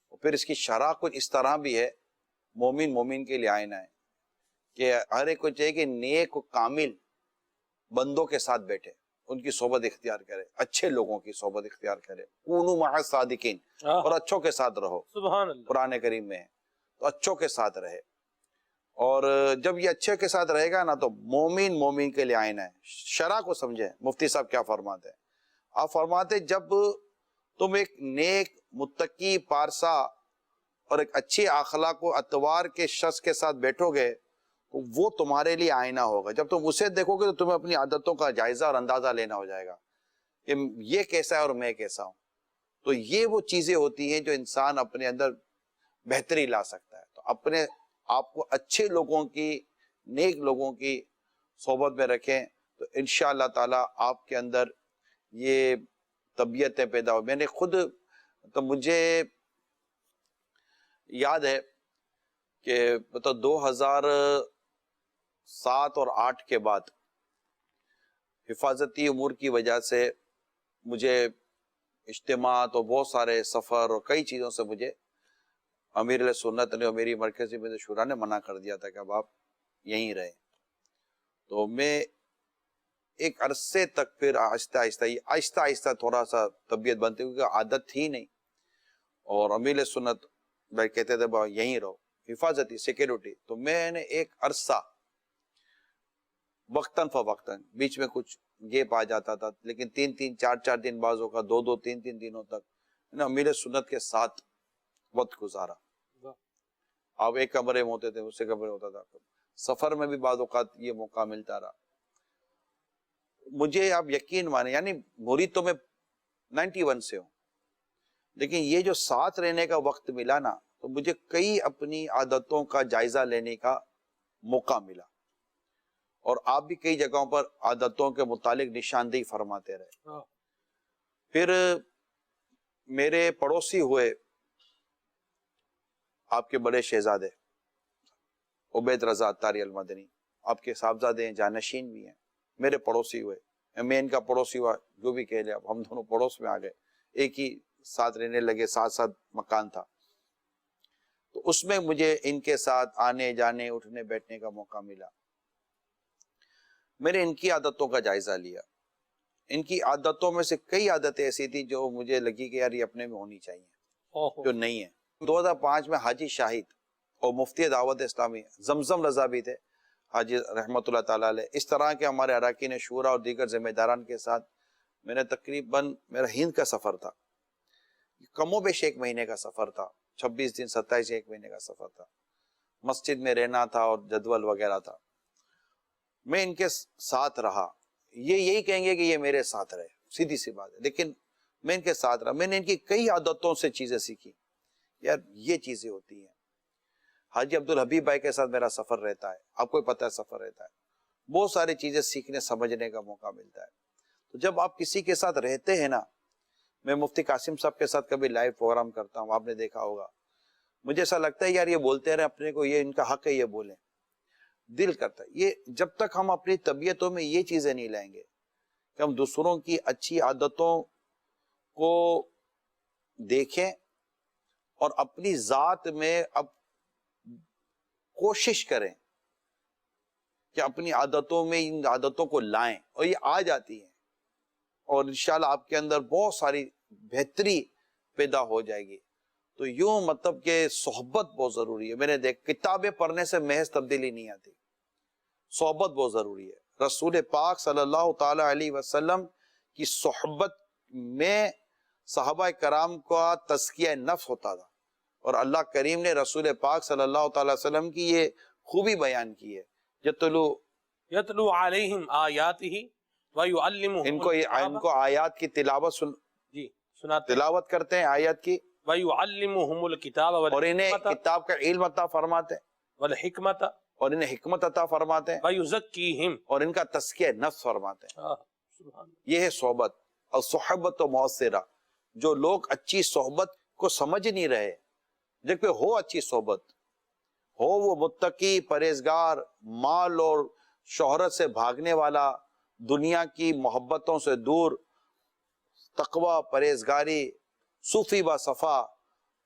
اور پھر اس کی شرح کچھ اس طرح بھی ہے، مومن مومن کے لیے آئینہ ہے، کہ ہر ایک کو چاہیے کہ نیک و کامل بندوں کے ساتھ بیٹھے، ان کی صحبت اختیار کرے، اچھے لوگوں کی صحبت اختیار کرے. کونوا مع الصادقین، اور اچھوں کے ساتھ رہو. سبحان اللہ. قرآن کریم میں ہے تو اچھوں کے ساتھ رہے. اور جب یہ اچھے کے ساتھ رہے گا نا تو مومن مومن کے لیے آئینہ ہے. شرع کو سمجھے مفتی صاحب کیا فرماتے ہیں. آپ فرماتے جب تم ایک نیک متقی پارسا اور ایک اچھی اخلاق و اطوار کے شخص کے ساتھ بیٹھو گے تو وہ تمہارے لیے آئینہ ہوگا. جب تم اسے دیکھو گے تو تمہیں اپنی عادتوں کا جائزہ اور اندازہ لینا ہو جائے گا کہ یہ کیسا ہے اور میں کیسا ہوں. تو یہ وہ چیزیں ہوتی ہیں جو انسان اپنے اندر بہتری لا سکتا ہے. تو اپنے آپ کو اچھے لوگوں کی، نیک لوگوں کی صحبت میں رکھیں تو انشاءاللہ تعالی آپ کے اندر یہ طبیعتیں پیدا ہو. میں نے خود، تو مجھے یاد ہے کہ 2007 اور 2008 کے بعد حفاظتی امور کی وجہ سے مجھے اجتماعات اور بہت سارے سفر اور کئی چیزوں سے مجھے امیر علیہ سنت نے اور میری مرکزی میں شورا نے منع کر دیا تھا کہ اب آپ یہیں رہیں. تو میں ایک عرصے تک پھر آہستہ آہستہ تھوڑا سا طبیعت بنتی، کیونکہ عادت تھی نہیں. اور امیر علیہ سنت بھائی کہتے تھے با یہیں رہو، حفاظتی سیکیورٹی. تو میں نے ایک عرصہ وقتاً فوقتاً، بیچ میں کچھ گیپ آ جاتا تھا، لیکن 3-3 4-4 دن بعضوں کا 2-2 3-3 دنوں تک امیر سنت کے ساتھ وقت گزارا. آپ ایک کمرے میں ہوتے تھے، اس سے کمرے ہوتا تھا. سفر میں بھی بعض اوقات یہ موقع ملتا رہا. مجھے آپ یقین مانے، یعنی مرید تو میں 91 سے ہوں، لیکن یہ جو ساتھ رہنے کا وقت ملا نا تو مجھے کئی اپنی عادتوں کا جائزہ لینے کا موقع ملا. اور آپ بھی کئی جگہوں پر عادتوں کے متعلق نشاندہی فرماتے رہے. پھر میرے پڑوسی ہوئے آپ کے بڑے شہزادے عبید رضا اتاری المدنی، آپ کے صاحبزادے ہیں، جانشین بھی ہیں، میرے پڑوسی ہوئے. میں ان کا پڑوسی ہوا، جو بھی کہہ لیا، ہم دونوں پڑوس میں آ گئے، ایک ہی ساتھ رہنے لگے، ساتھ مکان تھا. تو اس میں مجھے ان کے ساتھ آنے جانے اٹھنے بیٹھنے کا موقع ملا. میں نے ان کی عادتوں کا جائزہ لیا. ان کی عادتوں میں سے کئی عادتیں ایسی تھی جو مجھے لگی کہ یار یہ اپنے میں ہونی چاہیے، جو نہیں ہے. 2005 میں حاجی شاہد اور مفتی دعوت اسلامی زمزم رضا بھی تھے، حاجی رحمت اللہ تعالیٰ علیہ، اس طرح کے ہمارے اراکین شورا اور دیگر ذمہ داران کے ساتھ میں نے تقریباً، میرا ہند کا سفر تھا، کم و بیش 1 مہینے کا سفر تھا، 26 دن 27 1 مہینے کا سفر تھا. مسجد میں رہنا تھا اور جدول وغیرہ تھا. میں ان کے ساتھ رہا. یہ یہی کہیں گے کہ یہ میرے ساتھ رہے، سیدھی سی بات ہے، لیکن میں ان کے ساتھ رہا. میں نے ان کی کئی عادتوں سے چیزیں سیکھی. یار یہ چیزیں ہوتی ہیں. حاجی عبدالحبیب بھائی کے ساتھ میرا سفر رہتا ہے، آپ کو پتہ ہے سفر رہتا ہے، بہت ساری چیزیں سیکھنے سمجھنے کا موقع ملتا ہے. تو جب آپ کسی کے ساتھ رہتے ہیں نا، میں مفتی قاسم صاحب کے ساتھ کبھی لائیو پروگرام کرتا ہوں، آپ نے دیکھا ہوگا، مجھے ایسا لگتا ہے یار یہ بولتے رہے اپنے کو، یہ ان کا حق ہے یہ بولیں، دل کرتا ہے یہ. جب تک ہم اپنی طبیعتوں میں یہ چیزیں نہیں لائیں گے کہ ہم دوسروں کی اچھی عادتوں کو دیکھیں اور اپنی ذات میں اب کوشش کریں کہ اپنی عادتوں میں ان عادتوں کو لائیں، اور یہ آ جاتی ہیں اور انشاءاللہ آپ کے اندر بہت ساری بہتری پیدا ہو جائے گی. تو یوں مطلب کہ صحبت بہت ضروری ہے. میں نے کتابیں پڑھنے سے محض تبدیلی نہیں آتی، صحبت بہت ضروری ہے. رسول پاک صلی اللہ تعالی علیہ وسلم کی صحبت میں صحابہ کرام کا تزکیہ نفس ہوتا تھا، اور اللہ کریم نے رسول پاک صلی اللہ تعالی وسلم کی یہ خوبی بیان کی ہے. یتلو علیہم آیاتہ ویعلمہم ان کو آیات کی تلاوت جی سناتے تلاوت کرتے ہیں آیات کی، ویعلمہم الکتاب اور انہیں کتاب کا علم عطا فرماتے ہیں، والحکمت اور انہیں حکمت عطا فرماتے ہیں، ویزکیہم. اور ان کا تزکیہ نفس فرماتے ہیں. سبحان اللہ. یہ ہے صحبت. اور صحبت و مؤثرہ. جو لوگ اچھی صحبت کو سمجھ نہیں رہے، جب کہ ہو اچھی صحبت، ہو وہ متقی پرہیزگار، مال اور شہرت سے بھاگنے والا، دنیا کی محبتوں سے دور، تقوی پرہیزگاری، صوفی با صفا،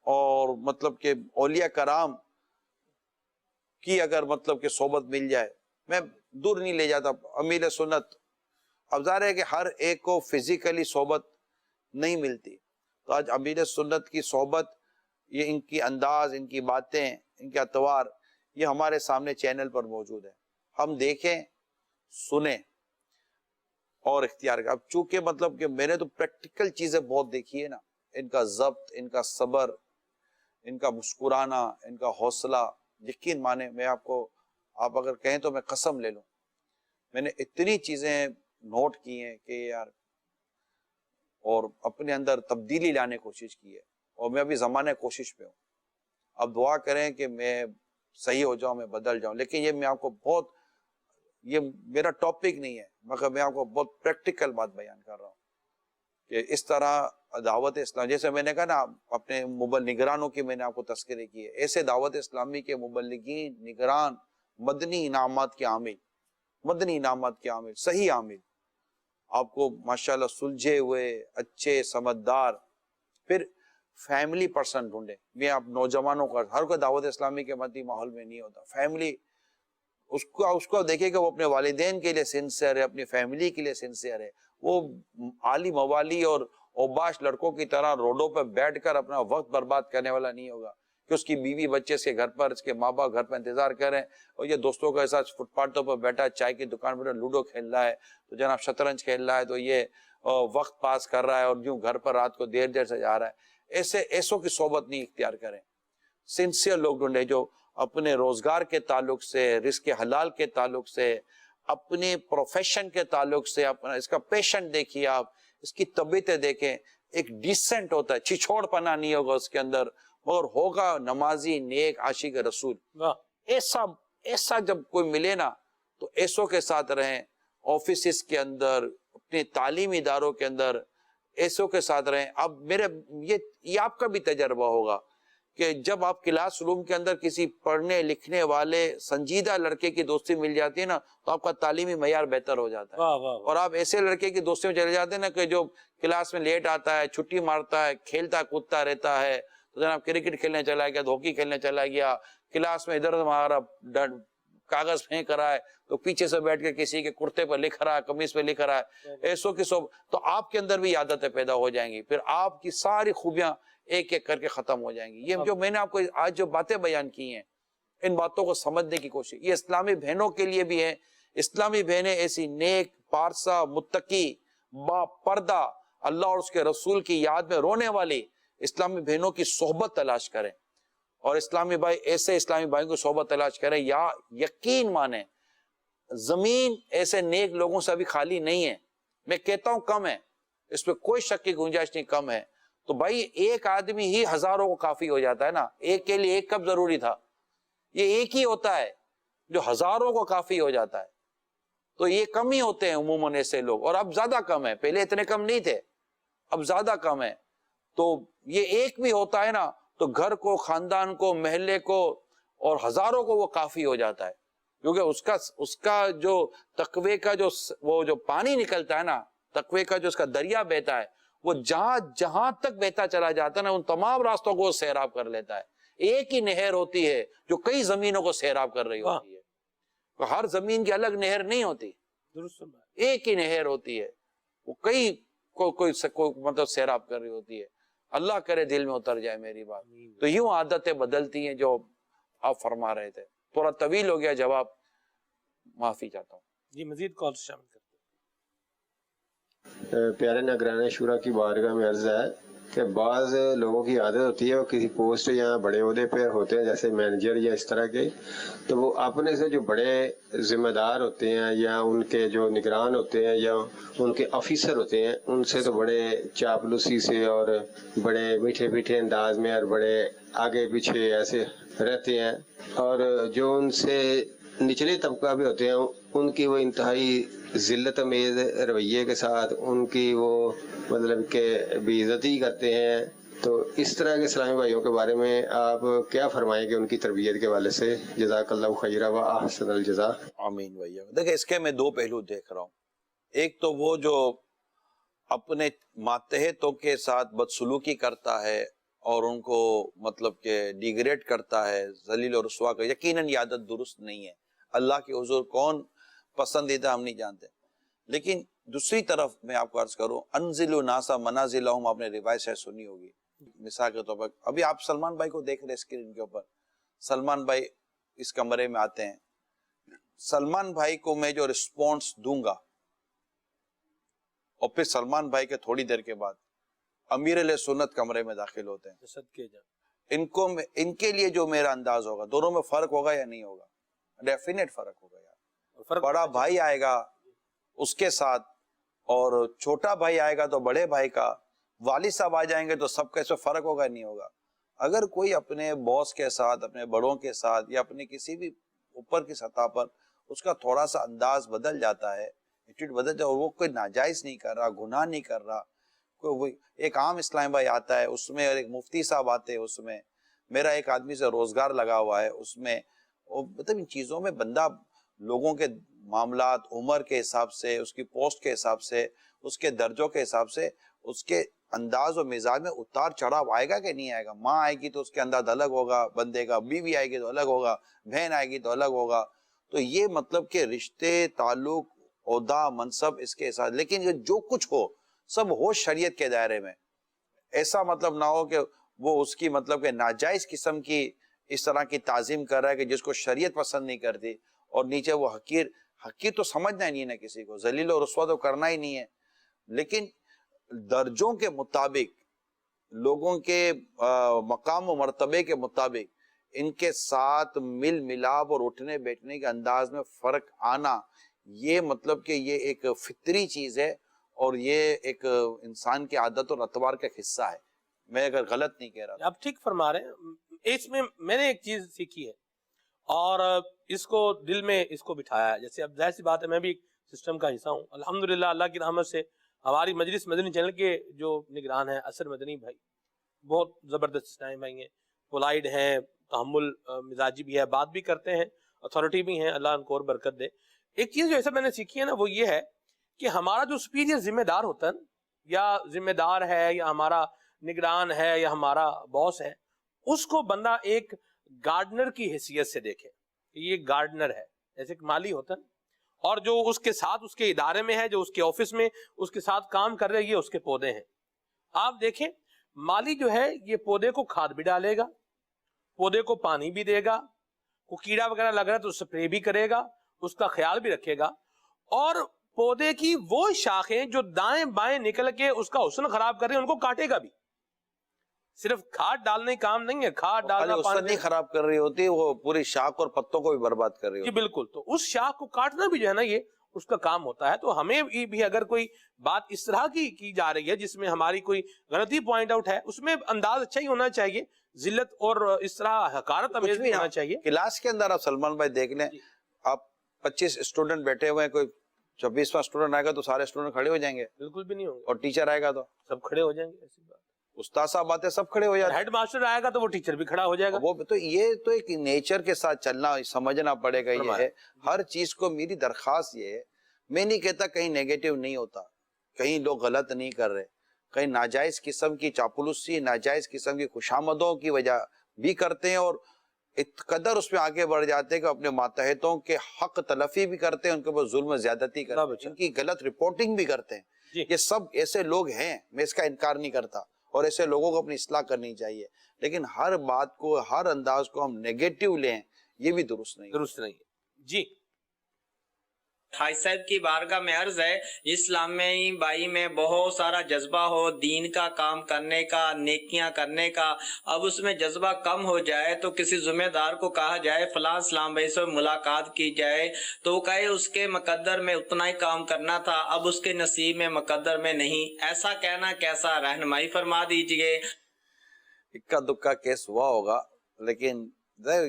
اور مطلب کہ اولیاء کرام کی اگر مطلب کہ صحبت مل جائے. میں دور نہیں لے جاتا امیر سنت. اب ظاہر ہے کہ ہر ایک کو فزیکلی صحبت نہیں ملتی، تو آج امیر سنت کی صحبت، یہ ان کی انداز، ان کی باتیں، ان کے اطوار، یہ ہمارے سامنے چینل پر موجود ہے. ہم دیکھیں، سنیں اور اختیار کریں. اب چونکہ مطلب کہ میں نے تو پریکٹیکل چیزیں بہت دیکھی ہے نا، ان کا ضبط، ان کا صبر، ان کا مسکرانا، ان کا حوصلہ. یقین مانے، میں آپ اگر کہیں تو میں قسم لے لوں، میں نے اتنی چیزیں نوٹ کی ہیں کہ یار، اور اپنے اندر تبدیلی لانے کی کوشش کی ہے، اور میں ابھی زمانے کوشش پہ ہوں. اب دعا کریں کہ میں صحیح ہو جاؤں، میں بدل جاؤں. لیکن یہ میں آپ کو بہت، یہ میرا ٹاپک نہیں ہے، مگر میں آپ کو بہت پریکٹیکل بات بیان کر رہا ہوں کہ اس طرح دعوت اسلام، جیسے میں نے کہا نا اپنے نگرانوں کی میں نے آپ کو تذکرے کی ہے، ایسے دعوت اسلامی کے مبلغین، نگران، مدنی انعامات کے عامل، مدنی انعامات کے عامل، صحیح عامل، آپ کو ماشاءاللہ سلجھے ہوئے، اچھے، سمجھدار. پھر فیملی پرسن ڈھونڈے. میں آپ نوجوانوں کا، ہر کوئی دعوت اسلامی کے مدنی ماحول میں نہیں ہوتا. فیملی اس کو دیکھے کہ وہ اپنے والدین کے لیے سنسیئر ہے، اپنی فیملی کے لیے سنسیئر ہے. وہ عالی موالی اور اوباش لڑکوں کی طرح روڈوں پہ بیٹھ کر اپنا وقت برباد کرنے والا نہیں ہوگا کہ اس کی بیوی بچے اس کے گھر پر، اس کے ماں باپ گھر پر انتظار کریں، اور یہ دوستوں کے ساتھ فٹ پاتھوں پر بیٹھا چائے کی دکان پر لوڈو کھیل رہا ہے، تو جناب شطرنج کھیل رہا ہے، تو یہ وقت پاس کر رہا ہے، اور یوں گھر پر رات کو دیر دیر سے جا رہا ہے. ایسوں کی صحبت نہیں اختیار کریں. سنسیئر لوگ ڈھونڈے جو اپنے روزگار کے تعلق سے، رزق حلال کے تعلق سے، اپنے پروفیشن کے تعلق سے، اپنا اس کا پیشن دیکھیے، آپ اس کی طبیعتیں دیکھیں. ایک ڈیسنٹ ہوتا ہے، چھچھوڑ پنا نہیں ہوگا اس کے اندر، اور ہوگا نمازی، نیک، عاشق رسول. ایسا جب کوئی ملے نا تو ایسوں کے ساتھ رہیں. آفیسز کے اندر، اپنے تعلیمی اداروں کے اندر ایسوں کے ساتھ رہیں. اب یہ آپ کا بھی تجربہ ہوگا کہ جب آپ کلاس روم کے اندر کسی پڑھنے لکھنے والے سنجیدہ لڑکے کی دوستی مل جاتی ہے نا، تو آپ کا تعلیمی معیار بہتر ہو جاتا ہے. اور آپ ایسے لڑکے کی دوستی میں چلے جاتے ہیں نا کہ جو کلاس میں لیٹ آتا ہے، چھٹی مارتا ہے، کھیلتا کودتا رہتا ہے، تو جناب کرکٹ کھیلنے چلا گیا، ہاکی کھیلنے چلا گیا، کلاس میں ادھر ہمارا کاغذ پھینک رہا ہے، تو پیچھے سے بیٹھ کے کسی کے کرتے پر لکھ رہا ہے، قمیص پہ لکھ رہا ہے. ایسوں کی تو آپ کے اندر بھی عادتیں پیدا ہو جائیں گی. پھر آپ کی ساری خوبیاں ایک ایک کر کے ختم ہو جائیں گی. یہ جو میں نے آپ کو آج جو باتیں بیان کی ہیں، ان باتوں کو سمجھنے کی کوشش، یہ اسلامی بہنوں کے لیے بھی ہے. اسلامی بہنیں ایسی نیک، پارسا، متقی، با پردہ، اللہ اور اس کے رسول کی یاد میں رونے والی اسلامی بہنوں کی صحبت تلاش کریں. اور اسلامی بھائی ایسے اسلامی بھائیوں کی صحبت تلاش کریں. یا یقین مانیں، زمین ایسے نیک لوگوں سے ابھی خالی نہیں ہے. میں کہتا ہوں کم ہے، اس پہ کوئی شک کی گنجائش نہیں، کم ہے. تو بھائی ایک آدمی ہی ہزاروں کو کافی ہو جاتا ہے نا. ایک کے لیے ایک کب ضروری تھا؟ یہ ایک ہی ہوتا ہے جو ہزاروں کو کافی ہو جاتا ہے. تو یہ کم ہی ہوتے ہیں عموماً ایسے لوگ، اور اب زیادہ کم ہے. پہلے اتنے کم نہیں تھے، اب زیادہ کم ہے. تو یہ ایک بھی ہوتا ہے نا تو گھر کو, خاندان کو, محلے کو اور ہزاروں کو وہ کافی ہو جاتا ہے. کیونکہ اس کا جو تقوی کا وہ جو پانی نکلتا ہے نا, تقوی کا جو اس کا دریا بہتا ہے, وہ جہاں تک بہتا چلا جاتا ہے نا, ان تمام راستوں کو سیراب کر لیتا ہے. ایک ہی نہر ہوتی ہے جو کئی زمینوں کو سیراب کر رہی ہوتی ہے. ہر زمین کی الگ نہر نہیں ہوتی, ایک ہی نہر ہوتی ہے, وہ کئی کوئی مطلب سیراب کر رہی ہوتی ہے. اللہ کرے دل میں اتر جائے میری بات. تو یوں عادتیں بدلتی ہیں جو آپ فرما رہے تھے. تھوڑا طویل ہو گیا جواب, معافی چاہتا ہوں. جی مزید کال شامل کرتے پیارے نگران شورا کی بارگاہ میں عرض ہے کہ بعض لوگوں کی عادت ہوتی ہے, وہ کسی پوسٹ یا بڑے عہدے پہ ہوتے ہیں جیسے مینیجر یا اس طرح کے, تو وہ اپنے سے جو بڑے ذمہ دار ہوتے ہیں یا ان کے جو نگران ہوتے ہیں یا ان کے آفیسر ہوتے ہیں, ان سے تو بڑے چاپلوسی سے اور بڑے میٹھے میٹھے انداز میں اور بڑے آگے پیچھے ایسے رہتے ہیں. اور جو ان سے نچلے طبقہ بھی ہوتے ہیں ان کی وہ انتہائی ذلت امیز رویے کے ساتھ ان کی وہ مطلب کہ بے عزتی کرتے ہیں. تو اس طرح کے اسلامی بھائیوں کے بارے میں آپ کیا فرمائیں گے ان کی تربیت کے حوالے سے؟ جزاک اللہ خیرا و احسن الجزا. آمین بھیا. دیکھیں اس کے میں دو پہلو دیکھ رہا ہوں. ایک تو وہ جو اپنے ماتحتوں کے ساتھ بدسلوکی کرتا ہے اور ان کو مطلب کہ ڈیگریڈ کرتا ہے, ذلیل و رسوا کا, یقیناً یہ عادت درست نہیں ہے. اللہ کے حضور کون پسندیدہ ہم نہیں جانتے. لیکن دوسری طرف میں آپ کو عرض کروں, انزلوا الناس منازلہم, آپ نے روایت سے سنی ہوگی. مثال کے طور پر ابھی آپ سلمان بھائی کو دیکھ رہے اسکرین کے اوپر, سلمان بھائی اس کمرے میں آتے ہیں, سلمان بھائی کو میں جو رسپونس دوں گا اور پھر سلمان بھائی کے تھوڑی دیر کے بعد امیر علیہ سنت کمرے میں داخل ہوتے ہیں, ان کے لیے جو میرا انداز ہوگا, دونوں میں فرق ہوگا یا نہیں ہوگا؟ ڈیفینیٹ فرق ہوگا یار. بڑا بھائی آئے گا اس کے ساتھ اور چھوٹا بھائی آئے گا تو بڑے بھائی کا, والد صاحب آ جائیں گے تو سب کا اس میں فرق ہوگا نہیں ہوگا؟ اگر کوئی اپنے باس کے ساتھ, اپنے بڑوں کے ساتھ یا اپنے کسی بھی اوپر کی سطح پر اس کا تھوڑا سا انداز بدل جاتا ہے, ایٹیٹیوڈ بدل جاتا ہے, اور وہ کوئی ناجائز نہیں کر رہا, گناہ نہیں کر رہا, کوئی ایک عام اسلام بھائی آتا ہے اس میں, اور ایک مفتی صاحب آتے ہیں اس میں, میرا ایک آدمی سے روزگار لگا ہوا ہے اس میں, مطلب ان چیزوں میں بندہ لوگوں کے معاملات, عمر کے حساب سے, اس کی پوسٹ کے حساب سے, اس کے درجوں کے حساب سے, اس کے انداز و مزاج میں اتار چڑھاؤ آئے گا کہ نہیں آئے گا؟ ماں آئے گی تو اس کے انداز الگ ہوگا بندے کا, بیوی آئے گی تو الگ ہوگا, بہن آئے گی تو الگ ہوگا. تو یہ مطلب کہ رشتے, تعلق, عہدہ, منصب اس کے ساتھ, لیکن یہ جو کچھ ہو سب ہو شریعت کے دائرے میں. ایسا مطلب نہ ہو کہ وہ اس کی مطلب کہ ناجائز قسم کی اس طرح کی تعظیم کر رہا ہے کہ جس کو شریعت پسند نہیں کرتی, اور نیچے وہ حقیر تو سمجھنا ہی نہیں نا کسی کو, ذلیل و رسوا تو کرنا ہی نہیں ہے. لیکن درجوں کے مطابق, لوگوں کے مقام و مرتبے کے مطابق ان کے ساتھ مل ملاپ اور اٹھنے بیٹھنے کے انداز میں فرق آنا, یہ مطلب کہ یہ ایک فطری چیز ہے, اور یہ ایک انسان کی عادت اور اتوار کا حصہ ہے. میں اگر غلط نہیں کہہ رہا. آپ ٹھیک فرما رہے ہیں. اس میں میں نے ایک چیز سیکھی ہے اور اس کو دل میں اس کو بٹھایا ہے. جیسے اب ظاہر سی بات ہے میں بھی سسٹم کا حصہ ہوں الحمدللہ, اللہ کی رحمت سے. ہماری مجلس مدنی چینل کے جو نگران ہیں اسد مدنی بھائی, بہت زبردست اسلام بھائی ہیں, پولائڈ ہیں, تحمل مزاجی بھی ہے, بات بھی کرتے ہیں, اتھارٹی بھی ہیں, اللہ ان کو اور برکت دے. ایک چیز جو ایسا میں نے سیکھی ہے نا, وہ یہ ہے کہ ہمارا جو سپیریئر ذمہ دار ہوتا ہے, یا ذمہ دار ہے, یا ہمارا نگران ہے, یا ہمارا باس ہے, اس کو بندہ ایک گارڈنر کی حیثیت سے دیکھے کہ یہ گارڈنر ہے. جیسے ایک مالی ہوتا ہے, اور جو اس کے ساتھ اس کے ادارے میں ہے, جو اس کے آفس میں اس کے ساتھ کام کر رہے ہیں, یہ اس کے پودے ہیں. آپ دیکھیں مالی جو ہے یہ پودے کو کھاد بھی ڈالے گا, پودے کو پانی بھی دے گا, کوئی کیڑا وغیرہ لگ رہا ہے تو سپرے بھی کرے گا, اس کا خیال بھی رکھے گا, اور پودے کی وہ شاخیں جو دائیں بائیں نکل کے اس کا حسن خراب کر رہے ہیں ان کو کاٹے گا بھی. صرف کھاد ڈالنے کام نہیں ہے, کھاد ڈالنا نہیں خراب کر رہی ہوتی, وہ پوری شاخ اور پتوں کو بھی برباد کر رہی ہوتی. جی بالکل. تو اس شاخ کو کاٹنا بھی جو ہے نا یہ اس کا کام ہوتا ہے. تو ہمیں بھی اگر کوئی بات اس طرح کی جا رہی ہے جس میں ہماری کوئی غلطی پوائنٹ آؤٹ ہے, اس میں انداز اچھا ہی ہونا چاہیے, ذلت اور اس طرح حقارت امیز بھی ہونا چاہیے. کلاس کے اندر آپ سلمان بھائی دیکھ لیں, آپ 25 اسٹوڈنٹ بیٹھے ہوئے ہیں, کوئی 26واں اسٹوڈنٹ آئے گا تو سارے اسٹوڈنٹ کھڑے ہو جائیں گے؟ بالکل بھی نہیں ہوں گے. اور ٹیچر آئے گا تو سب کھڑے ہو جائیں گے. ایسی بات استاد صاحب آتے سب کھڑے ہو جاتے ہیں. ہیڈ ماسٹر آئے گا تو وہ ٹیچر بھی کھڑا ہو جائے گا. وہ تو یہ تو ایک نیچر کے ساتھ چلنا سمجھنا پڑے گا. یہ ہے ہر چیز کو میری درخواست یہ ہے, میں نہیں کہتا کہیں نیگیٹو نہیں ہوتا, کہیں لوگ غلط نہیں کر رہے, کہیں ناجائز قسم کی چاپلوسی, ناجائز قسم کی خوشامدوں کی وجہ بھی کرتے ہیں, اور قدر اس میں آگے بڑھ جاتے ہیں کہ اپنے ماتحتوں کے حق تلفی بھی کرتے ہیں, ان کے اوپر ظلم و زیادتی کرتے ہیں, ان کی غلط رپورٹنگ بھی کرتے ہیں. یہ سب ایسے لوگ ہیں, میں اس کا انکار نہیں کرتا, اور ایسے لوگوں کو اپنی اصلاح کرنی چاہیے, لیکن ہر بات کو, ہر انداز کو ہم نیگیٹو لیں, یہ بھی درست نہیں. درست نہیں. جی حاج صاحب کی بارگاہ میں عرض ہے, اسلام میں بھائی میں بہت سارا جذبہ ہو دین کا کام کرنے کا, نیکیاں کرنے کا, اب اس میں جذبہ کم ہو جائے تو کسی ذمہ دار کو کہا جائے فلاں اسلام بھائی سے ملاقات کی جائے تو وہ کہے اس کے مقدر میں اتنا ہی کام کرنا تھا, اب اس کے نصیب میں مقدر میں نہیں. ایسا کہنا کیسا؟ رہنمائی فرما دیجئے. اکا دکا کیس ہوا ہوگا, لیکن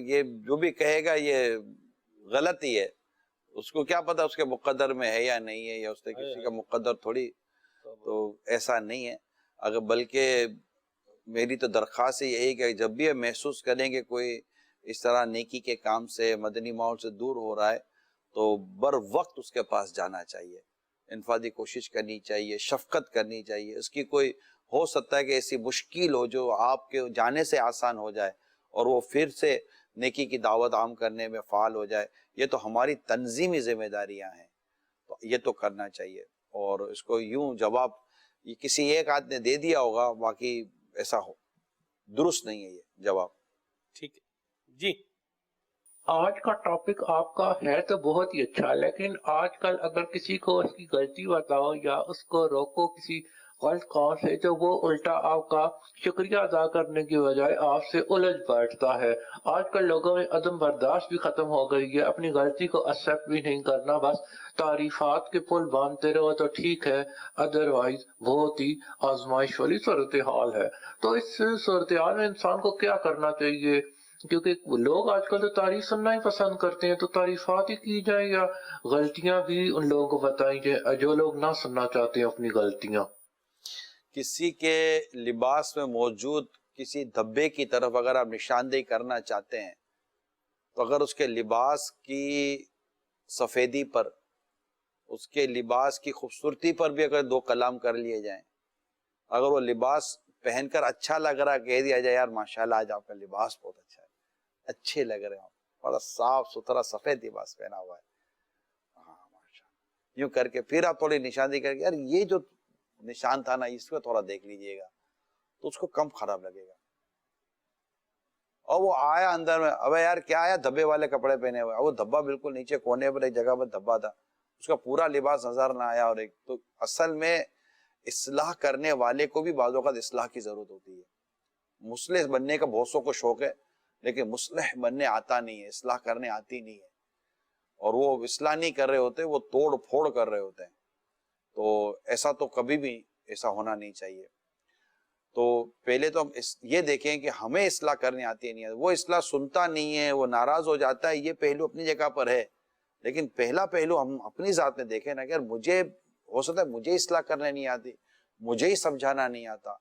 یہ جو بھی کہے گا یہ غلط ہی ہے. اس کو کیا پتا اس کے مقدر میں ہے یا نہیں ہے, یا اس نے کسی کا مقدر تھوڑی, تو ایسا نہیں ہے. اگر بلکہ میری تو درخواست یہی کہ جب بھی محسوس کریں کہ کوئی اس طرح نیکی کے کام سے, مدنی ماحول سے دور ہو رہا ہے, تو بر وقت اس کے پاس جانا چاہیے, انفرادی کوشش کرنی چاہیے, شفقت کرنی چاہیے. اس کی کوئی ہو سکتا ہے کہ ایسی مشکل ہو جو آپ کے جانے سے آسان ہو جائے, اور وہ پھر سے نیکی کی دعوت عام کرنے میں فعال ہو جائے. یہ تو ہماری تنظیمی ذمہ داریاں ہیں, تو یہ تو کرنا چاہیے. اور اس کو یوں جواب یہ کسی ایک آدمی نے دے دیا ہوگا, باقی ایسا ہو درست نہیں ہے یہ جواب. ٹھیک ہے. جی آج کا ٹاپک آپ کا ہے تو بہت ہی اچھا, لیکن آج کل اگر کسی کو اس کی غلطی بتاؤ یا اس کو روکو کسی غلط کام سے, تو وہ الٹا آپ کا شکریہ ادا کرنے کی بجائے آپ سے الجھ بیٹھتا ہے. آج کل لوگوں میں عدم برداشت بھی ختم ہو گئی ہے, اپنی غلطی کو ایکسپٹ بھی نہیں کرنا, بس تعریفات کے پل باندھتے رہو تو ٹھیک ہے, ادروائز بہت ہی آزمائش والی صورتحال ہے. تو اس صورتحال میں انسان کو کیا کرنا چاہیے؟ کیونکہ لوگ آج کل تو تعریف سننا ہی پسند کرتے ہیں, تو تعریفات ہی کی جائیں یا غلطیاں بھی ان لوگوں کو بتائی جائیں جو لوگ نہ سننا چاہتے ہیں اپنی غلطیاں؟ کسی کے لباس میں موجود کسی دھبے کی طرف اگر آپ نشاندہی کرنا چاہتے ہیں, تو اگر اس کے لباس کی سفیدی پر, اس کے لباس کی خوبصورتی پر بھی اگر دو کلام کر لیے جائیں, اگر وہ لباس پہن کر اچھا لگ رہا کہہ دیا جائے یار ماشاءاللہ آج آپ کا لباس بہت اچھا ہے, اچھے لگ رہے ہیں, بڑا صاف ستھرا سفید لباس پہنا ہوا ہے, ہاں ماشاءاللہ, یوں کر کے پھر آپ تھوڑی نشاندہی کر کے یار یہ جو نشان تھا نا اس کو تھوڑا دیکھ لیجئے گا, تو اس کو کم خراب لگے گا. اور وہ آیا اندر میں, ابے یار کیا آیا دھبے والے کپڑے پہنے ہوئے, وہ دھبا بالکل نیچے کونے پر ایک جگہ پر دھبا تھا, اس کا پورا لباس نظر نہ آیا. اور ایک تو اصل میں اصلاح کرنے والے کو بھی بعض اوقات اصلاح کی ضرورت ہوتی ہے. مصلح بننے کا بہت سو کو شوق ہے, لیکن مصلح بننے آتا نہیں ہے, اصلاح کرنے آتی نہیں ہے, اور وہ اصلاح نہیں کر رہے ہوتے, وہ توڑ پھوڑ کر رہے ہوتے ہیں. تو ایسا تو کبھی بھی ایسا ہونا نہیں چاہیے. تو پہلے تو ہم یہ دیکھیں کہ ہمیں اصلاح کرنی آتی ہے نہیں ہے, وہ اصلاح سنتا نہیں ہے, وہ ناراض ہو جاتا ہے, یہ پہلو اپنی جگہ پر ہے, لیکن پہلا پہلو ہم اپنی ذات میں دیکھیں نا کہ یار مجھے ہو سکتا ہے مجھے اصلاح کرنے نہیں آتی, مجھے ہی سمجھانا نہیں آتا,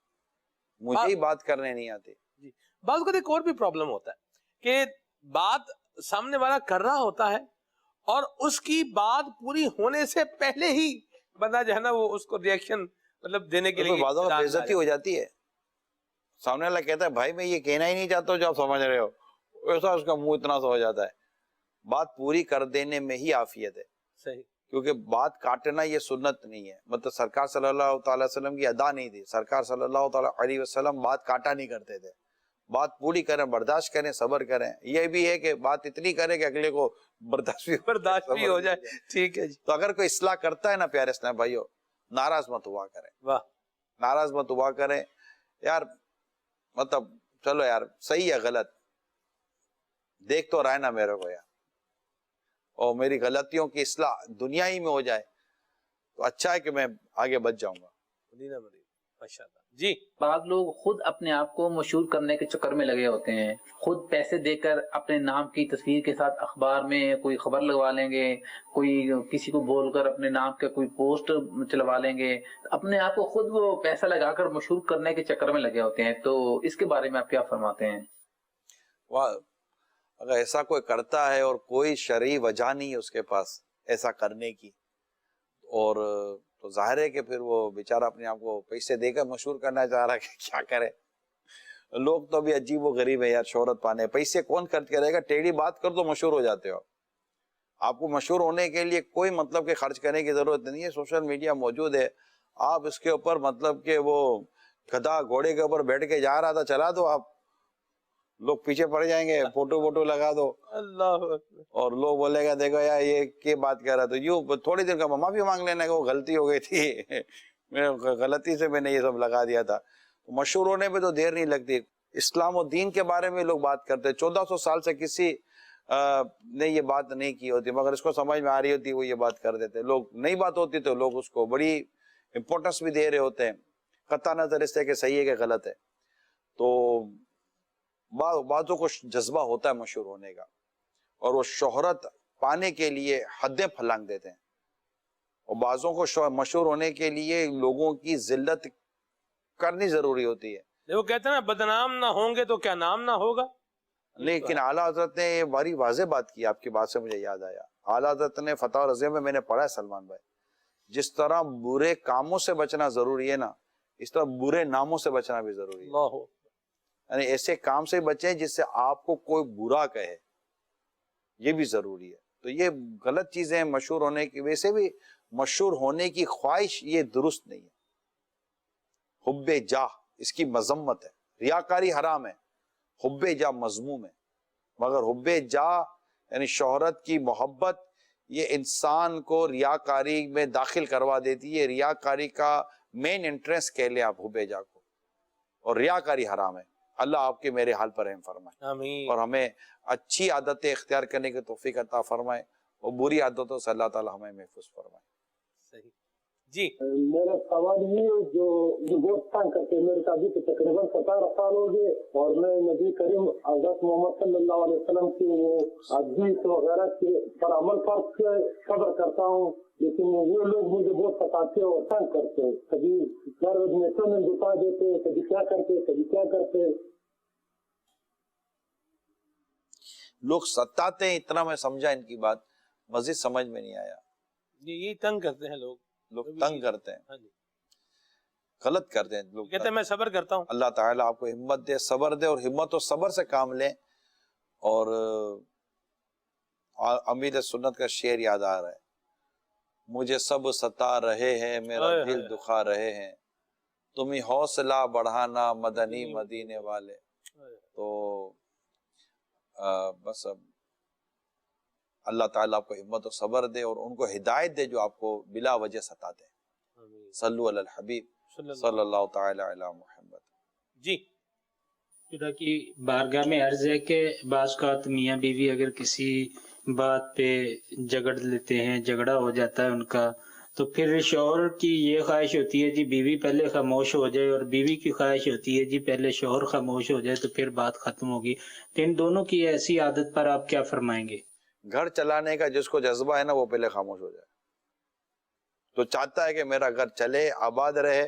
مجھے ہی بات کرنے نہیں آتی. جی بعض اوقات ایک اور بھی پرابلم ہوتا ہے کہ بات سامنے والا کر رہا ہوتا ہے, اور اس کی بات پوری ہونے سے پہلے ہی بندہ جو ہے نا وہ اس کو ریئیکشن مطلب دینے کے لیے بعضوں میں بےعزتی ہو جاتی ہے, سامنے والا کہتا ہے بھائی میں یہ کہنا ہی نہیں چاہتا جو آپ سمجھ رہے ہو, ایسا اس کا منہ اتنا سا ہو جاتا ہے. بات پوری کر دینے میں ہی عافیت ہے. صحیح, کیونکہ بات کاٹنا یہ سنت نہیں ہے, مطلب سرکار صلی اللہ تعالی وسلم کی ادا نہیں تھی. سرکار صلی اللہ تعالی علیہ وسلم بات کاٹا نہیں کرتے تھے, بات پوری کریں, برداشت کریں, صبر کریں. یہ بھی ہے کہ بات اتنی کریں کہ اگلے کو برداشت بھی ہو جائے. ٹھیک ہے جی. تو اگر کوئی اصلاح کرتا ہے نا پیارے اسلام بھائیو, ناراض مت ہوا کریں, واہ, ناراض مت ہوا کریں یار, مطلب چلو یار صحیح ہے غلط, دیکھ تو رہا ہے نا میرے کو یار, اور میری غلطیوں کی اصلاح دنیا ہی میں ہو جائے تو اچھا ہے کہ میں آگے بچ جاؤں گا. مدینہ مدینہ ماشاءاللہ. جی بعض لوگ خود اپنے آپ کو مشہور کرنے کے چکر میں لگے ہوتے ہیں، خود پیسے دے کر اپنے نام کی تصویر کے ساتھ اخبار میں کوئی خبر لگوا لیں گے، کوئی کسی کو بول کر اپنے نام کا کوئی پوسٹ چلوا لیں گے، اپنے آپ کو خود وہ پیسہ لگا کر مشہور کرنے کے چکر میں لگے ہوتے ہیں. تو اس کے بارے میں آپ کیا فرماتے ہیں؟ اگر ایسا کوئی کرتا ہے اور کوئی شرعی وجہ نہیں ہے اس کے پاس ایسا کرنے کی، اور تو ظاہر ہے کہ پھر وہ بیچارہ اپنے آپ کو پیسے دے کر مشہور کرنا چاہ رہا ہے کہ کیا کرے. لوگ تو بھی عجیب و غریب ہے یار، شہرت پانے پیسے کون خرچ کرے گا؟ ٹیڑھی بات کر تو مشہور ہو جاتے ہو. آپ کو مشہور ہونے کے لیے کوئی مطلب کہ خرچ کرنے کی ضرورت نہیں ہے. سوشل میڈیا موجود ہے، آپ اس کے اوپر مطلب کہ وہ گدھا گھوڑے کے اوپر بیٹھ کے جا رہا تھا چلا دو، آپ لوگ پیچھے پڑ جائیں گے، فوٹو ووٹو لگا دو، اللہ اور لوگ بولے گا دیکھو یار یہ کیا بات کر رہا. تو یوں تھوڑی دیر کا معافی مانگ لینا کہ وہ غلطی ہو گئی تھی، غلطی سے میں نے یہ سب لگا دیا تھا. مشہور ہونے پہ تو دیر نہیں لگتی. اسلام و دین کے بارے میں لوگ بات کرتے، 1400 سال سے کسی نے یہ بات نہیں کی ہوتی، مگر اس کو سمجھ میں آ رہی ہوتی وہ یہ بات کر دیتے. لوگ نئی بات ہوتی تو لوگ اس کو بڑی امپورٹنس بھی دے رہے ہوتے ہیں، قطع نظر اس سے کہ صحیح ہے کہ غلط ہے. تو بعضوں کو جذبہ ہوتا ہے مشہور ہونے کا، اور وہ شہرت پانے کے لیے حدیں پھلانگ دیتے ہیں، اور بعضوں کو مشہور ہونے کے لیے لوگوں کی ذلت کرنی ضروری ہوتی ہے. وہ کہتے ہیں نا بدنام نہ ہوں گے تو کیا نام نہ ہوگا. لیکن اعلیٰ حضرت نے یہ بڑی واضح بات کی، آپ کی بات سے مجھے یاد آیا. اعلیٰ حضرت نے فتح رضیہ میں نے پڑھا ہے سلمان بھائی، جس طرح برے کاموں سے بچنا ضروری ہے نا، اس طرح برے ناموں سے بچنا بھی ضروری ہے. اللہ یعنی ایسے کام سے بچیں جس سے آپ کو کوئی برا کہے، یہ بھی ضروری ہے. تو یہ غلط چیزیں مشہور ہونے کی، ویسے بھی مشہور ہونے کی خواہش یہ درست نہیں ہے. حب جاہ اس کی مذمت ہے، ریاکاری حرام ہے، حب جاہ مذموم ہے. مگر حب جاہ یعنی شہرت کی محبت، یہ انسان کو ریاکاری میں داخل کروا دیتی ہے. ریاکاری کا مین انٹرنس کہہ لیں آپ حب جاہ کو، اور ریاکاری حرام ہے. اللہ آپ کے میرے حال پر رحم فرمائے، آمین. اور ہمیں اچھی عادتیں اختیار کرنے کی توفیق عطا فرمائے، اور بری عادتوں سے اللہ تعالی ہمیں محفوظ فرمائے. صحیح. جی میرا سوال یہ ہے، جو بہت تنگ کرتے ہیں، میرے ابھی تو تقریباً 17 سال ہو گئے، اور میں نبی کریم حضرت محمد صلی اللہ علیہ وسلم کی وہ حدیث وغیرہ کے پر عمل پر صبر کرتا ہوں، لیکن وہ لوگ مجھے بہت ستاتے اور تنگ کرتے ہیں. کبھی گھر میں بتا دیتے، کبھی کیا کرتے، کبھی کیا کرتے. لوگ ستاتے ہیں اتنا میں سمجھا ان کی بات، مزید سمجھ میں نہیں آیا. یہ تنگ کرتے ہیں لوگ تنگ کرتے ہیں، ہاں جی. غلط کرتے ہیں لوگ. کہتے ہیں میں صبر کرتا ہوں. اللہ تعالیٰ آپ کو ہمت دے، صبر دے، اور ہمت و صبر سے کام لیں. اور امیر سنت کا شعر یاد آ رہا ہے، مجھے سب ستا رہے ہیں، میرا دل دکھا رہے ہیں، تمہیں حوصلہ بڑھانا مدنی مدینے والے. تو بس اب اللہ تعالیٰ آپ کو ہمت و صبر دے، اور ان کو ہدایت دے جو آپ کو بلا وجہ ستاتے ہیں. صلو علی الحبیب صلی اللہ تعالی علی محمد. جی خدا کی بارگاہ میں عرض ہے کہ بعض اوقات میاں بیوی اگر کسی بات پہ جھگڑ لیتے ہیں، جھگڑا ہو جاتا ہے ان کا، تو پھر شوہر کی یہ خواہش ہوتی ہے جی بیوی پہلے خاموش ہو جائے، اور بیوی کی خواہش ہوتی ہے جی پہلے شوہر خاموش ہو جائے تو پھر بات ختم ہوگی. تو ان دونوں کی ایسی عادت پر آپ کیا فرمائیں گے؟ گھر چلانے کا جس کو جذبہ ہے نا، وہ پہلے خاموش ہو جائے. تو چاہتا ہے کہ میرا گھر چلے، آباد رہے،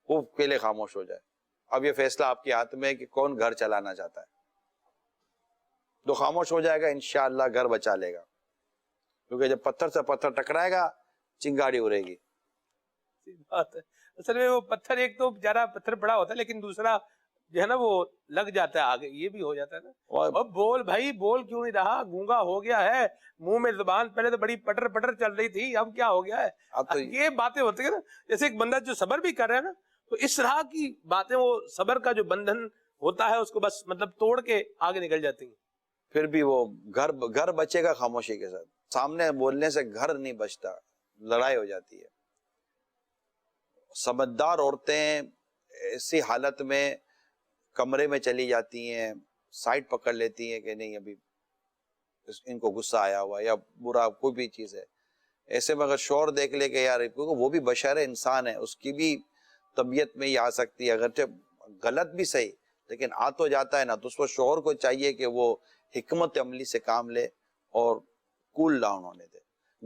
وہ پہلے خاموش ہو جائے. اب یہ فیصلہ آپ کے ہاتھ میں ہے کہ کون گھر چلانا چاہتا ہے. تو خاموش ہو جائے گا، انشاءاللہ گھر بچا لے گا. کیونکہ جب پتھر سے پتھر ٹکرائے گا، چنگاڑی اڑے گی. بات ہے. اصل میں وہ پتھر، ایک تو بیچارہ پتھر بڑا ہوتا ہے، لیکن دوسرا جو ہے نا وہ لگ جاتا ہے آگے. یہ بھی ہو جاتا ہے نا. اب بول بھائی، بول کیوں نہیں رہا؟ گونگا ہو گیا ہے، منہ میں زبان پہلے تو بڑی پٹر پٹر چل رہی تھی، اب کیا ہو گیا ہے؟ اب تو یہ باتیں ہوتی ہیں نا. جیسے ایک بندہ جو صبر بھی کر رہا ہے نا، تو اس طرح کی باتیں، وہ صبر کا جو بندھن ہوتا ہے اس کو بس مطلب توڑ کے آگے نکل جاتی ہیں. پھر بھی وہ گھر بچے گا خاموشی کے ساتھ. سامنے بولنے سے گھر نہیں بچتا، لڑائی ہو جاتی ہے. سمجھدار عورتیں ایسی حالت میں کمرے میں چلی جاتی ہیں، سائڈ پکڑ لیتی ہیں کہ نہیں ابھی ان کو غصہ آیا ہوا یا برا کوئی بھی چیز ہے. ایسے میں اگر شوہر دیکھ لے کہ یار، کیونکہ وہ بھی بشر ہے، انسان ہے، اس کی بھی طبیعت میں ہی آ سکتی ہے، اگرچہ غلط بھی صحیح لیکن آ تو جاتا ہے نا، تو اس کو شوہر کو چاہیے کہ وہ حکمت عملی سے کام لے اور کول ڈاؤن ہونے دے.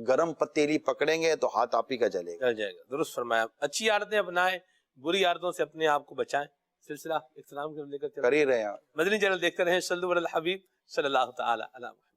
گرم پتیلی پکڑیں گے تو ہاتھ آپ ہی کا جلے گا. چل جائے گا. درست فرمایا. اچھی عادتیں اپنائیں، بری عادتوں سے اپنے آپ کو بچائیں. سلسلہ اختتام کے لے کر کر ہی رہے ہیں. مدنی چینل دیکھتے رہیں. صلو علی الحبیب صلی اللہ تعالی علیہ وسلم.